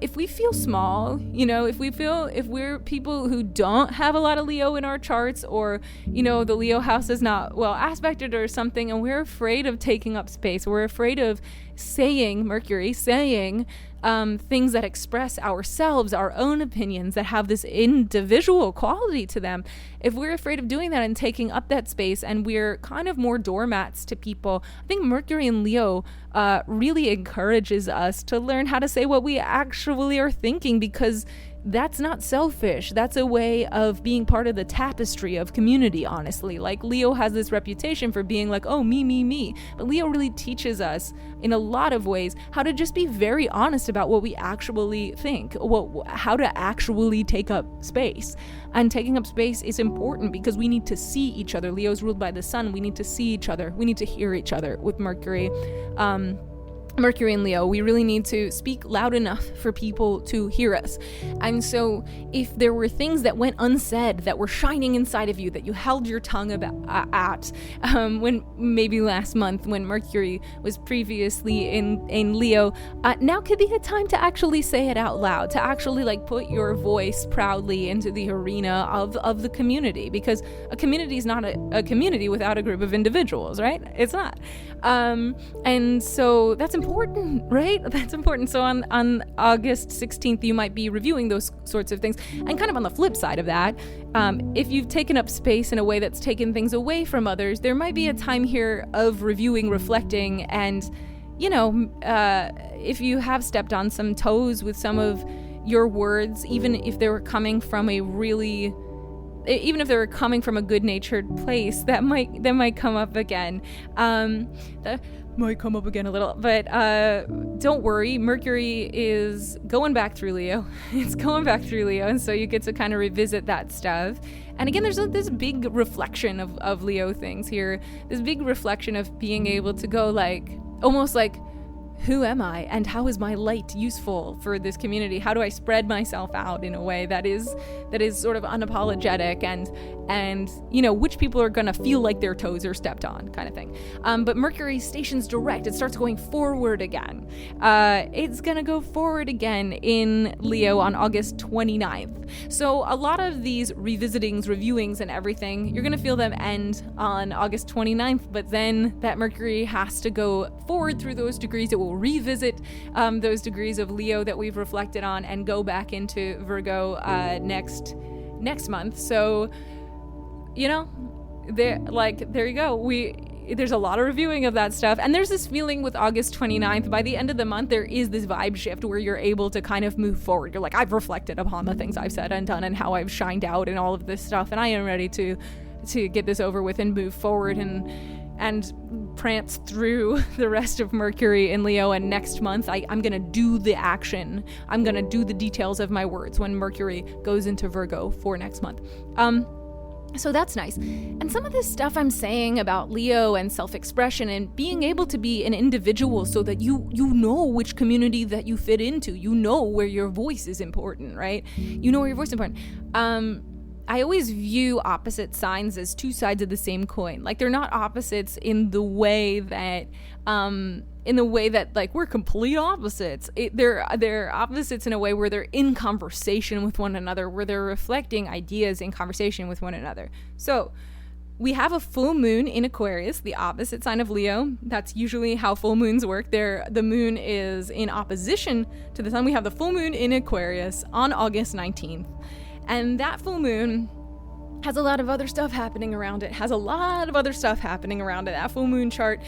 if we feel small, if we're people who don't have a lot of Leo in our charts, or, the Leo house is not well aspected or something, and we're afraid of taking up space, we're afraid of Mercury saying things that express ourselves, our own opinions, that have this individual quality to them. If we're afraid of doing that and taking up that space, and we're kind of more doormats to people, I think Mercury in Leo really encourages us to learn how to say what we actually are thinking, because that's not selfish. That's a way of being part of the tapestry of community, honestly. Like Leo has this reputation for being like, oh, me. But Leo really teaches us in a lot of ways how to just be very honest about what we actually think, how to actually take up space. And taking up space is important because we need to see each other. Leo's ruled by the sun. We need to see each other. We need to hear each other with Mercury. Mercury and Leo, we really need to speak loud enough for people to hear us. And so if there were things that went unsaid that were shining inside of you, that you held your tongue at when maybe last month when Mercury was previously in Leo, now could be a time to actually say it out loud, to actually like put your voice proudly into the arena of the community, because a community is not a community without a group of individuals, right? It's not. And so that's important, right? That's important. So on August 16th, you might be reviewing those sorts of things. And kind of on the flip side of that, if you've taken up space in a way that's taken things away from others, there might be a time here of reviewing, reflecting, and, if you have stepped on some toes with some of your words, even if they were coming from a good-natured place, that might come up again. That might come up again a little, but don't worry. Mercury is going back through Leo. It's going back through Leo, and so you get to kind of revisit that stuff. And again, there's this big reflection of Leo things here. This big reflection of being able to go like, almost like, who am I and how is my light useful for this community? How do I spread myself out in a way that is sort of unapologetic and which people are going to feel like their toes are stepped on, kind of thing. But Mercury stations direct. It starts going forward again. It's going to go forward again in Leo on August 29th. So a lot of these revisitings, reviewings, and everything, you're going to feel them end on August 29th, but then that Mercury has to go forward through those degrees. It will revisit those degrees of Leo that we've reflected on and go back into Virgo next month. So, there you go. There's a lot of reviewing of that stuff. And there's this feeling with August 29th, by the end of the month, there is this vibe shift where you're able to kind of move forward. You're like, I've reflected upon the things I've said and done and how I've shined out and all of this stuff. And I am ready to get this over with and move forward and prance through the rest of Mercury in Leo. And next month, I'm going to do the action. I'm going to do the details of my words when Mercury goes into Virgo for next month. So that's nice. And some of this stuff I'm saying about Leo and self-expression and being able to be an individual so that you know which community that you fit into, where your voice is important, right? Where your voice is important. I always view opposite signs as two sides of the same coin. Like, they're not opposites in the way that like we're complete opposites. They're opposites in a way where they're in conversation with one another, where they're reflecting ideas in conversation with one another. So we have a full moon in Aquarius, the opposite sign of Leo. That's usually how full moons work. The moon is in opposition to the sun. We have the full moon in Aquarius on August 19th. And that full moon has a lot of other stuff happening around it. That full moon chart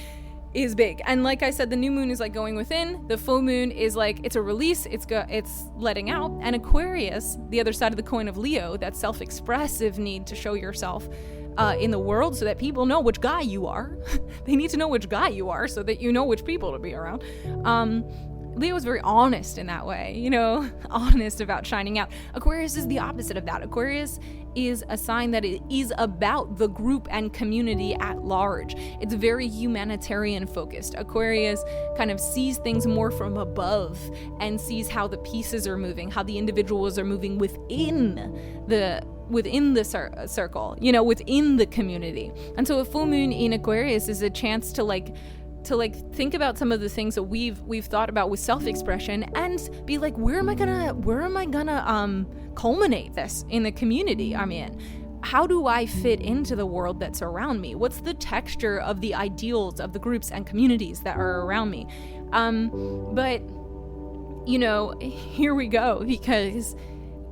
is big. And like I said, the new moon is like going within. The full moon is like, it's a release. It's letting out. And Aquarius, the other side of the coin of Leo, that self-expressive need to show yourself, in the world so that people know which guy you are. They need to know which guy you are so that you know which people to be around. Leo is very honest in that way, honest about shining out. Aquarius is the opposite of that. Aquarius is a sign that it is about the group and community at large. It's very humanitarian focused. Aquarius kind of sees things more from above and sees how the pieces are moving, how the individuals are moving within the circle, within the community. And so a full moon in Aquarius is a chance to think about some of the things that we've thought about with self-expression and be like, where am I gonna culminate this in the community I'm in? How do I fit into the world that's around me? What's the texture of the ideals of the groups and communities that are around me? But here we go, because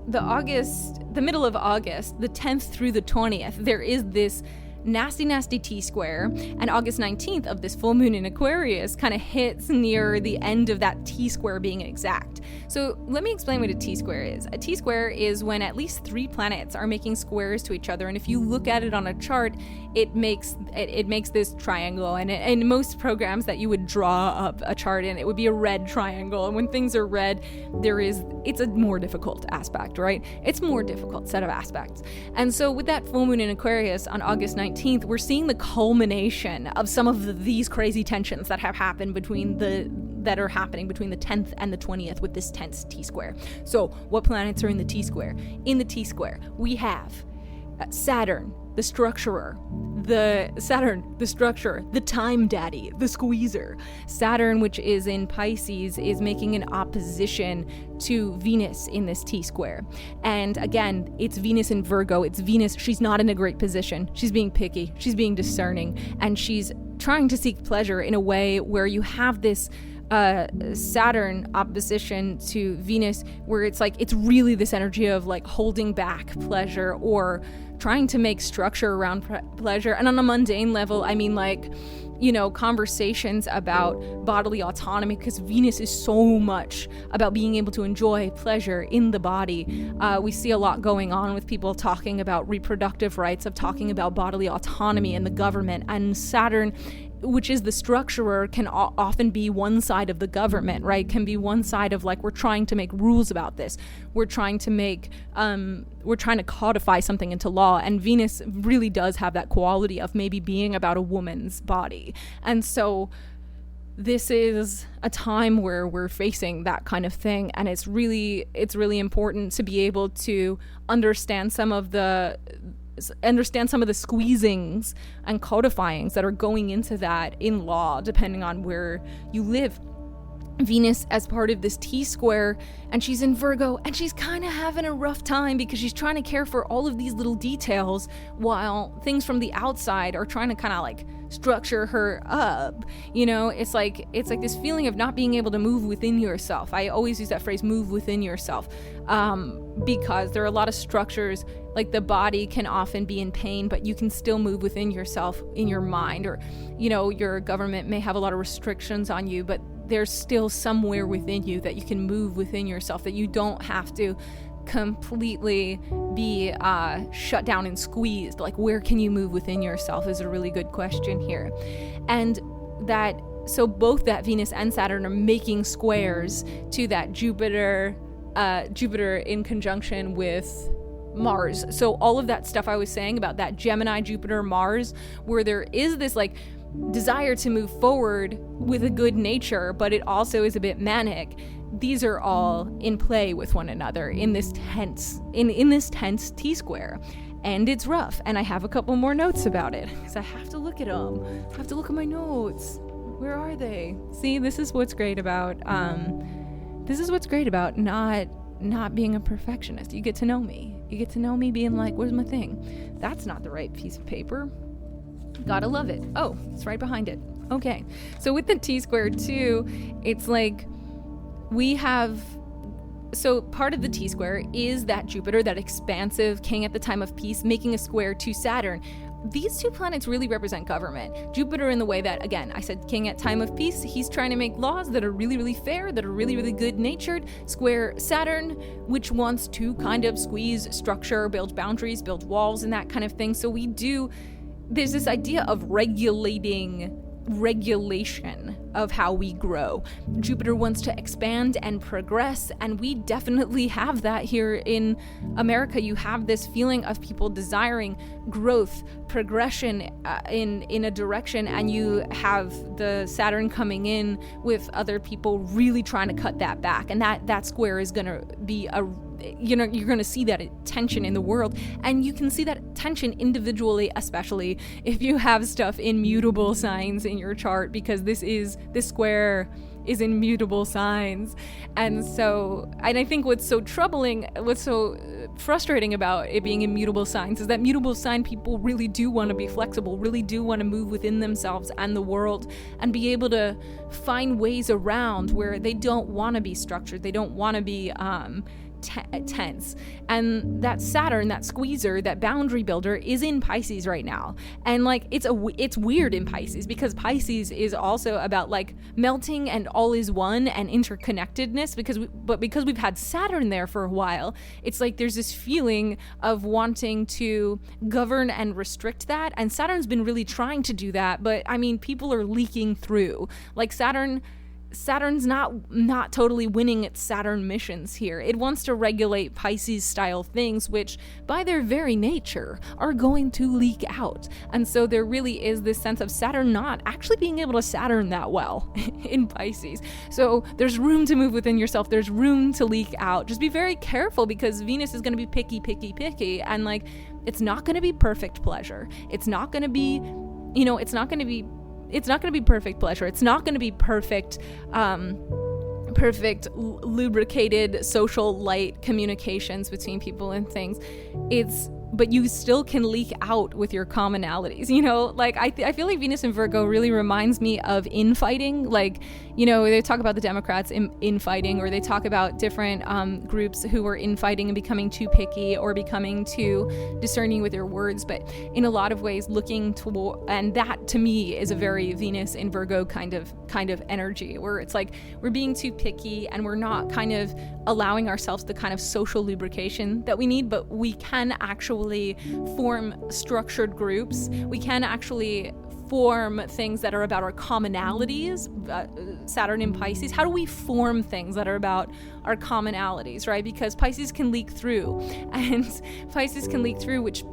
the middle of August, the 10th through the 20th, there is this nasty T-square, and August 19th of this full moon in Aquarius kind of hits near the end of that T-square being exact. So let me explain what a T-square is. A T-square is when at least 3 planets are making squares to each other, and if you look at it on a chart, it makes this triangle. And in most programs that you would draw up a chart in, it would be a red triangle. And when things are red, it's a more difficult aspect, right? It's a more difficult set of aspects. And so with that full moon in Aquarius on August 19th, we're seeing the culmination of some of these crazy tensions that have happened that are happening between the 10th and the 20th with this tense T-square. So what planets are in the T-square? In the T-square, we have Saturn, the structurer, the time daddy, the squeezer. Saturn, which is in Pisces, is making an opposition to Venus in this T-square. And again, it's Venus in Virgo. It's Venus. She's not in a great position. She's being picky. She's being discerning. And she's trying to seek pleasure in a way where you have this Saturn opposition to Venus, where it's really this energy of holding back pleasure or trying to make structure around pleasure. And on a mundane level, I mean conversations about bodily autonomy, because Venus is so much about being able to enjoy pleasure in the body. We see a lot going on with people talking about reproductive rights, of talking about bodily autonomy in the government, and Saturn, which is the structurer, can often be one side of the government, right? Can be one side of we're trying to make rules about this. We're trying to codify something into law. And Venus really does have that quality of maybe being about a woman's body. And so this is a time where we're facing that kind of thing. And it's really important to be able to understand some of the squeezings and codifyings that are going into that in law, depending on where you live. Venus as part of this T-square, and she's in Virgo, and she's kind of having a rough time because she's trying to care for all of these little details while things from the outside are trying to kind of structure her up. It's like this feeling of not being able to move within yourself. I always use that phrase, move within yourself, because there are a lot of structures, the body can often be in pain, but you can still move within yourself in your mind, or your government may have a lot of restrictions on you, but there's still somewhere within you that you can move within yourself, that you don't have to completely be shut down and squeezed. Where can you move within yourself is a really good question here. And so both that Venus and Saturn are making squares to that Jupiter in conjunction with Mars. So all of that stuff I was saying about that Gemini, Jupiter, Mars, where there is this desire to move forward with a good nature, but it also is a bit manic. These are all in play with one another in this tense T-square. And it's rough. And I have a couple more notes about it, because I have to look at them. I have to look at my notes. Where are they? See, this is what's great about not being a perfectionist. You get to know me. You get to know me being where's my thing? That's not the right piece of paper. Gotta love it. Oh, it's right behind it. Okay. So with the T-square too, it's so part of the T-square is that Jupiter, that expansive king at the time of peace, making a square to Saturn. these two planets really represent government. Jupiter in the way that, again, I said king at time of peace. He's trying to make laws that are really, really fair, that are really, really good natured. Square Saturn, which wants to kind of squeeze structure, build boundaries, build walls and that kind of thing. So there's this idea of regulation of how we grow. Jupiter wants to expand and progress, and we definitely have that here in America. You have this feeling of people desiring growth, progression in a direction, and you have the Saturn coming in with other people really trying to cut that back, and that square is going to be you're going to see that tension in the world, and you can see that tension individually, especially if you have stuff in mutable signs in your chart, because this square is in mutable signs. And I think what's so frustrating about it being in mutable signs is that mutable sign people really do want to be flexible, really do want to move within themselves and the world and be able to find ways around where they don't want to be structured, they don't want to be tense. And that Saturn, that squeezer, that boundary builder is in Pisces right now. And like it's weird in Pisces, because Pisces is also about like melting and all is one and interconnectedness, because we've had Saturn there for a while, it's like there's this feeling of wanting to govern and restrict that, and Saturn's been really trying to do that, but I mean people are leaking through. Like Saturn's not totally winning its Saturn missions here. It wants to regulate Pisces style things, which by their very nature are going to leak out. And so there really is this sense of Saturn not actually being able to Saturn that well in Pisces. So there's room to move within yourself. There's room to leak out. Just be very careful, because Venus is going to be picky, and like it's not going to be perfect pleasure. It's not going to be perfect pleasure. It's not going to be perfect lubricated social light communications between people and things. But you still can leak out with your commonalities, like I feel like Venus in Virgo really reminds me of infighting. Like, they talk about the Democrats infighting, or they talk about different groups who are infighting and becoming too picky or becoming too discerning with their words, but in a lot of ways looking toward, and that to me is a very Venus in Virgo kind of energy, where it's like we're being too picky and we're not kind of allowing ourselves the kind of social lubrication that we need, but we can actually form structured groups. We can actually form things that are about our commonalities. Saturn in Pisces, how do we form things that are about our commonalities, right? Because Pisces can leak through,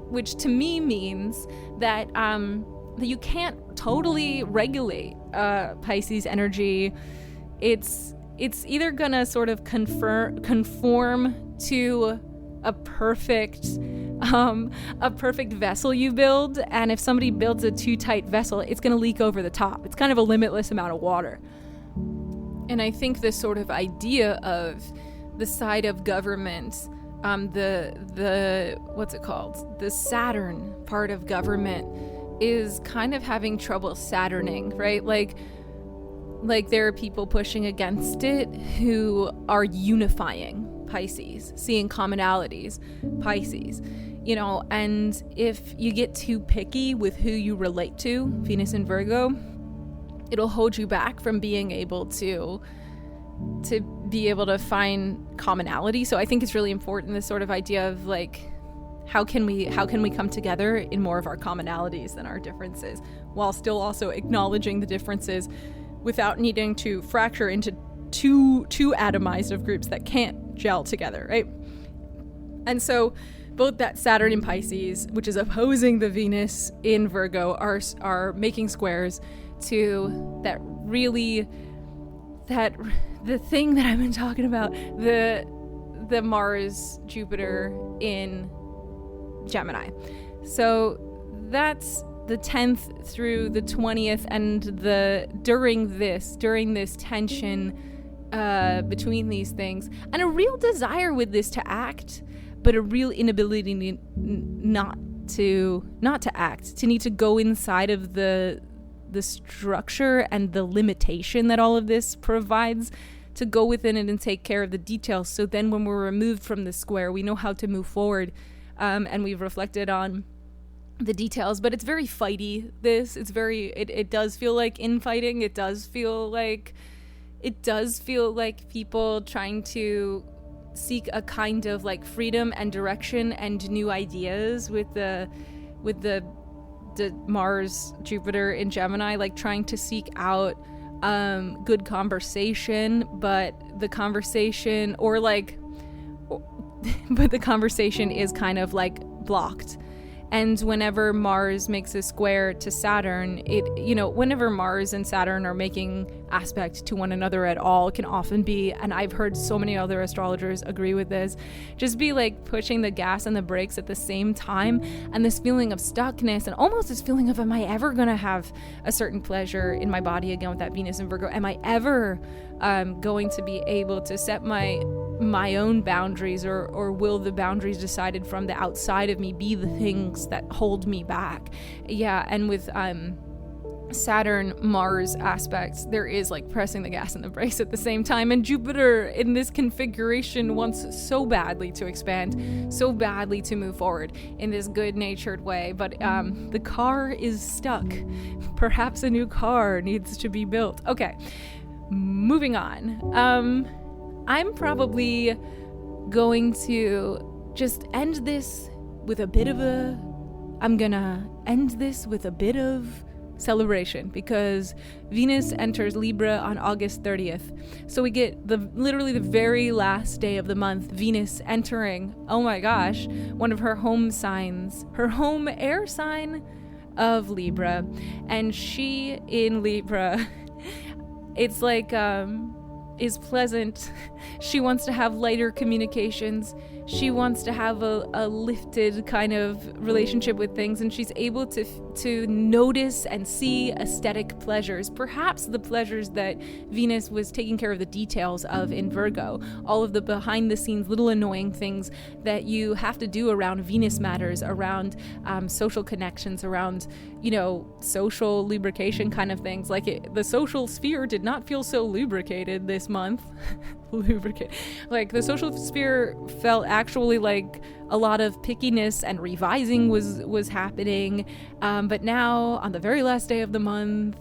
which to me means that that you can't totally regulate Pisces energy. It's either gonna sort of conform to a perfect vessel you build, and if somebody builds a too tight vessel, it's going to leak over the top. It's kind of a limitless amount of water. And I think this sort of idea of the side of government, the what's it called? The Saturn part of government is kind of having trouble Saturning, right? Like there are people pushing against it who are unifying Pisces, seeing commonalities, Pisces, and if you get too picky with who you relate to, Venus in Virgo, it'll hold you back from being able to find commonality. So I think it's really important, this sort of idea of like, how can we come together in more of our commonalities than our differences, while still also acknowledging the differences without needing to fracture into two atomized of groups that can't gel together, right? And so both that Saturn in Pisces, which is opposing the Venus in Virgo, are making squares to the thing that I've been talking about, the Mars Jupiter in Gemini. So that's the 10th through the 20th, and during this tension between these things, and a real desire with this to act, but a real inability not to act, to need to go inside of the structure and the limitation that all of this provides, to go within it and take care of the details. So then when we're removed from the square, we know how to move forward, and we've reflected on the details, but it's very fighty. It does feel like infighting. It does feel like people trying to seek a kind of like freedom and direction and new ideas with the Mars Jupiter in Gemini, like trying to seek out good conversation, but the conversation is kind of like blocked. And whenever Mars makes a square to Saturn, whenever Mars and Saturn are making aspect to one another at all, it can often be, and I've heard so many other astrologers agree with this, just be like pushing the gas and the brakes at the same time. And this feeling of stuckness and almost this feeling of, am I ever going to have a certain pleasure in my body again with that Venus in Virgo? Am I ever going to be able to set my own boundaries, or will the boundaries decided from the outside of me be the things that hold me back? Yeah, and with Saturn Mars aspects, there is like pressing the gas and the brakes at the same time, and Jupiter in this configuration wants so badly to expand, so badly to move forward in this good-natured way, but the car is stuck. Perhaps a new car needs to be built. Okay, moving on. I'm probably going to just end this with a bit of celebration, because Venus enters Libra on August 30th. So we get literally the very last day of the month, Venus entering, oh my gosh, one of her home signs, her home air sign of Libra. And she in Libra, it's like, is pleasant. She wants to have lighter communications. She wants to have a lifted kind of relationship with things, and she's able to notice and see aesthetic pleasures, perhaps the pleasures that Venus was taking care of the details of in Virgo, all of the behind the scenes little annoying things that you have to do around Venus matters, around social connections, around, social lubrication kind of things. Like the social sphere did not feel so lubricated this month. Like the social sphere felt actually like a lot of pickiness and revising was happening, but now on the very last day of the month,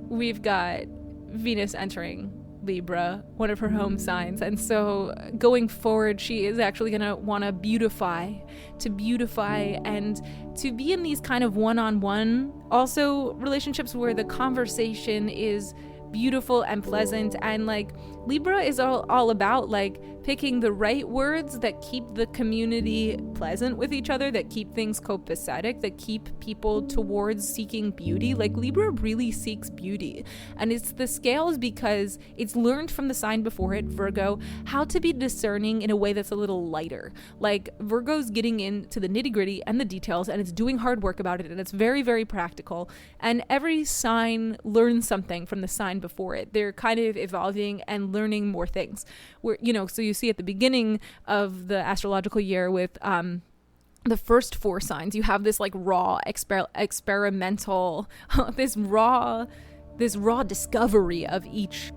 we've got Venus entering Libra, one of her home signs, and so going forward she is actually going to want to beautify and to be in these kind of one-on-one also relationships where the conversation is beautiful and pleasant, and like Libra is all about like picking the right words that keep the community pleasant with each other, that keep things copacetic, that keep people towards seeking beauty. Like Libra really seeks beauty, and it's the scales because it's learned from the sign before it, Virgo, how to be discerning in a way that's a little lighter. Like Virgo's getting into the nitty-gritty and the details, and it's doing hard work about it, and it's very, very practical, and every sign learns something from the sign before it. They're kind of evolving and learning more things. So you see at the beginning of the astrological year with the first four signs, you have this like raw experimental this raw discovery of each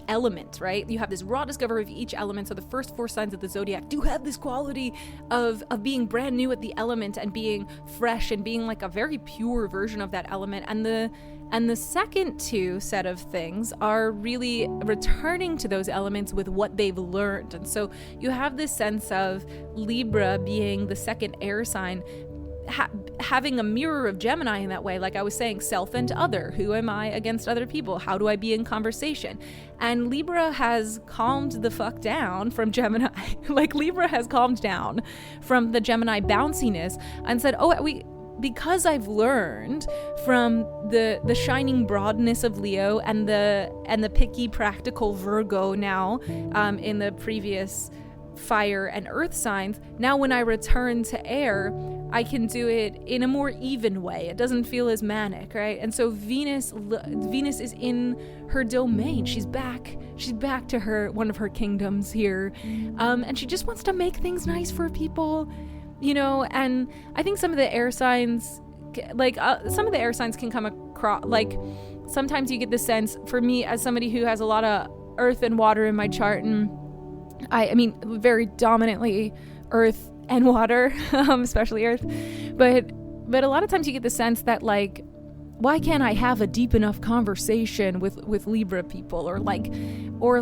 element, right? You have this raw discovery of each element. So the first four signs of the zodiac do have this quality of being brand new at the element and being fresh and being like a very pure version of that element. And the second two set of things are really returning to those elements with what they've learned. And so you have this sense of Libra being the second air sign, having a mirror of Gemini in that way. Like I was saying, self and other. Who am I against other people? How do I be in conversation? And Libra has calmed the fuck down from Gemini. Like Libra has calmed down from the Gemini bounciness and said, because I've learned from the shining broadness of Leo and the picky practical Virgo now in the previous fire and earth signs, now when I return to air, I can do it in a more even way. It doesn't feel as manic, right? And so Venus is in her domain. She's back to her one of her kingdoms here, and she just wants to make things nice for people. And I think some of the air signs, can come across, like sometimes you get the sense, for me as somebody who has a lot of earth and water in my chart, and I mean very dominantly earth and water, especially earth. But a lot of times you get the sense that like, why can't I have a deep enough conversation with Libra people, or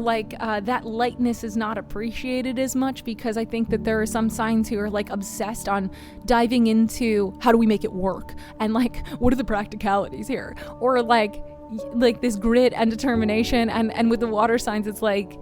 that lightness is not appreciated as much, because I think that there are some signs who are like obsessed on diving into how do we make it work, and like what are the practicalities here, or like this grit and determination, and with the water signs it's like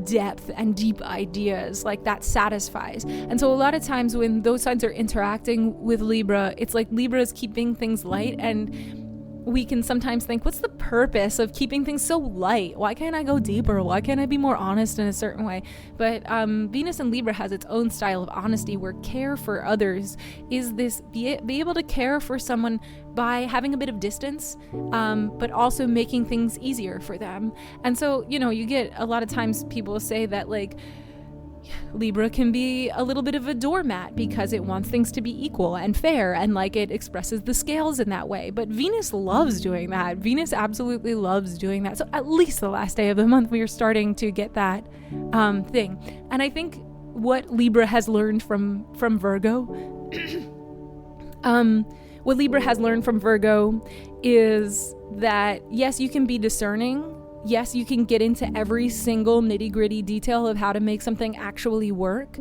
depth and deep ideas, like that satisfies. And so a lot of times when those signs are interacting with Libra, it's like Libra is keeping things light, and we can sometimes think, what's the purpose of keeping things so light? Why can't I go deeper? Why can't I be more honest in a certain way? But Venus in Libra has its own style of honesty, where care for others is this, be able to care for someone by having a bit of distance, but also making things easier for them. And so, you get a lot of times people say that like, Libra can be a little bit of a doormat because it wants things to be equal and fair, and like it expresses the scales in that way. But Venus loves doing that. Venus absolutely loves doing that. So at least the last day of the month, we are starting to get that thing. And I think what Libra has learned from Virgo, what Libra has learned from Virgo is that yes, you can be discerning. Yes, you can get into every single nitty-gritty detail of how to make something actually work.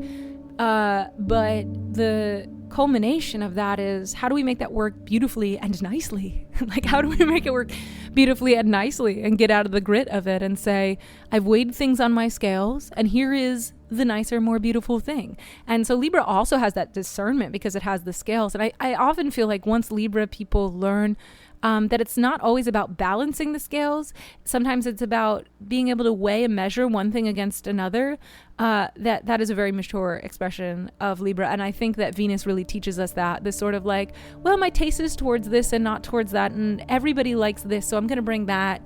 But the culmination of that is, how do we make that work beautifully and nicely? Like, how do we make it work beautifully and nicely and get out of the grit of it and say, I've weighed things on my scales, and here is the nicer, more beautiful thing. And so Libra also has that discernment because it has the scales. And I often feel like once Libra people learn that it's not always about balancing the scales. Sometimes it's about being able to weigh and measure one thing against another. That is a very mature expression of Libra. And I think that Venus really teaches us that. This sort of like, well, my taste is towards this and not towards that. And everybody likes this, so I'm going to bring that.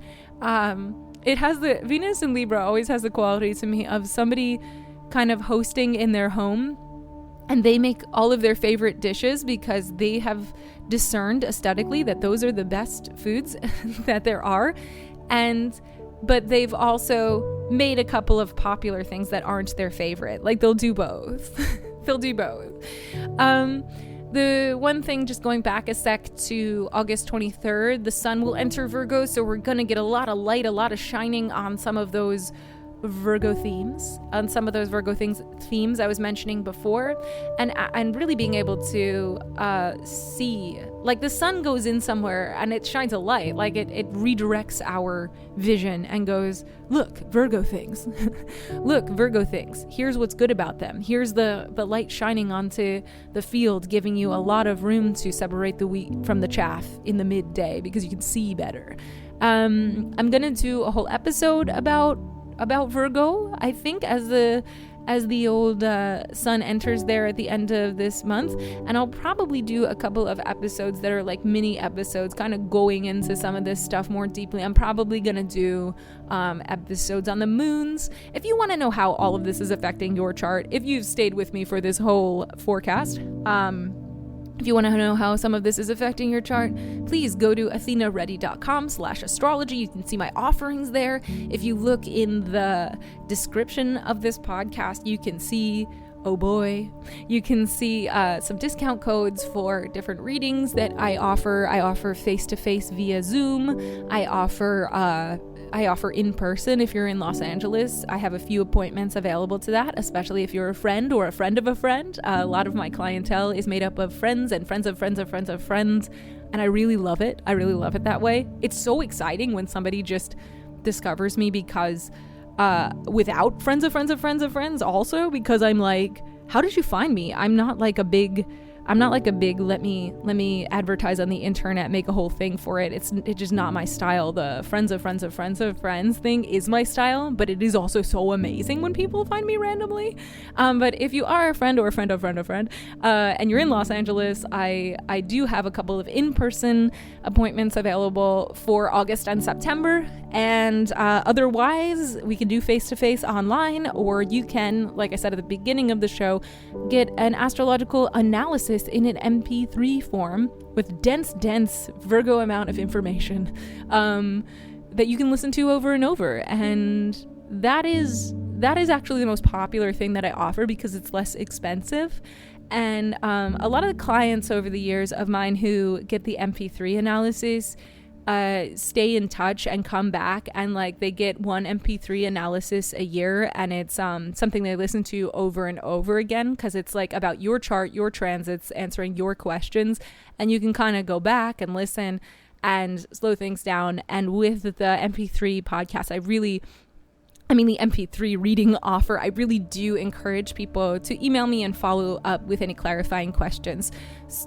It has the Venus in Libra always has the quality to me of somebody kind of hosting in their home, and they make all of their favorite dishes because they have discerned aesthetically that those are the best foods that there are. But they've also made a couple of popular things that aren't their favorite. Like they'll do both. They'll do both. The one thing, just going back a sec to August 23rd, the sun will enter Virgo. So we're going to get a lot of light, a lot of shining on some of those Virgo themes, themes I was mentioning before, and really being able to see, like the sun goes in somewhere and it shines a light, like it redirects our vision and goes, look, Virgo things. Look, Virgo things. Here's what's good about them. Here's the light shining onto the field, giving you a lot of room to separate the wheat from the chaff in the midday because you can see better. I'm gonna do a whole episode about Virgo, I think, as the old sun enters there at the end of this month. And I'll probably do a couple of episodes that are like mini episodes, kind of going into some of this stuff more deeply. I'm probably gonna do episodes on the moons. If you want to know how all of this is affecting your chart, if you've stayed with me for this whole forecast, if you want to know how some of this is affecting your chart, please go to athenaready.com/astrology. You can see my offerings there. If you look in the description of this podcast, you can see, oh boy, you can see some discount codes for different readings that I offer. I offer face-to-face via Zoom. I offer in person if you're in Los Angeles. I have a few appointments available to that, especially if you're a friend or a friend of a friend. A lot of my clientele is made up of friends and friends of friends of friends of friends, and I really love it. I really love it that way. It's so exciting when somebody just discovers me because without friends of friends of friends of friends also, because I'm like, how did you find me? I'm not like a big let me advertise on the internet, make a whole thing for it. It's just not my style. The friends of friends of friends of friends thing is my style, but it is also so amazing when people find me randomly. But if you are a friend or a friend of friend of friend, and you're in Los Angeles, I do have a couple of in-person appointments available for August and September. And otherwise, we can do face-to-face online, or you can, like I said at the beginning of the show, get an astrological analysis in an MP3 form with dense Virgo amount of information that you can listen to over and over. And that is that is actually the most popular thing that I offer because it's less expensive. And a lot of the clients over the years of mine who get the MP3 analysis stay in touch and come back, and like they get one MP3 analysis a year, and it's something they listen to over and over again because it's like about your chart, your transits, answering your questions, and you can kind of go back and listen and slow things down. And with the MP3 podcast, the MP3 reading offer, I really do encourage people to email me and follow up with any clarifying questions,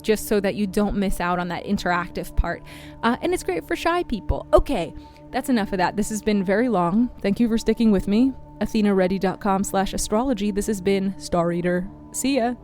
just so that you don't miss out on that interactive part. And it's great for shy people. Okay, that's enough of that. This has been very long. Thank you for sticking with me. AthenaReady.com/astrology. This has been Star Reader. See ya.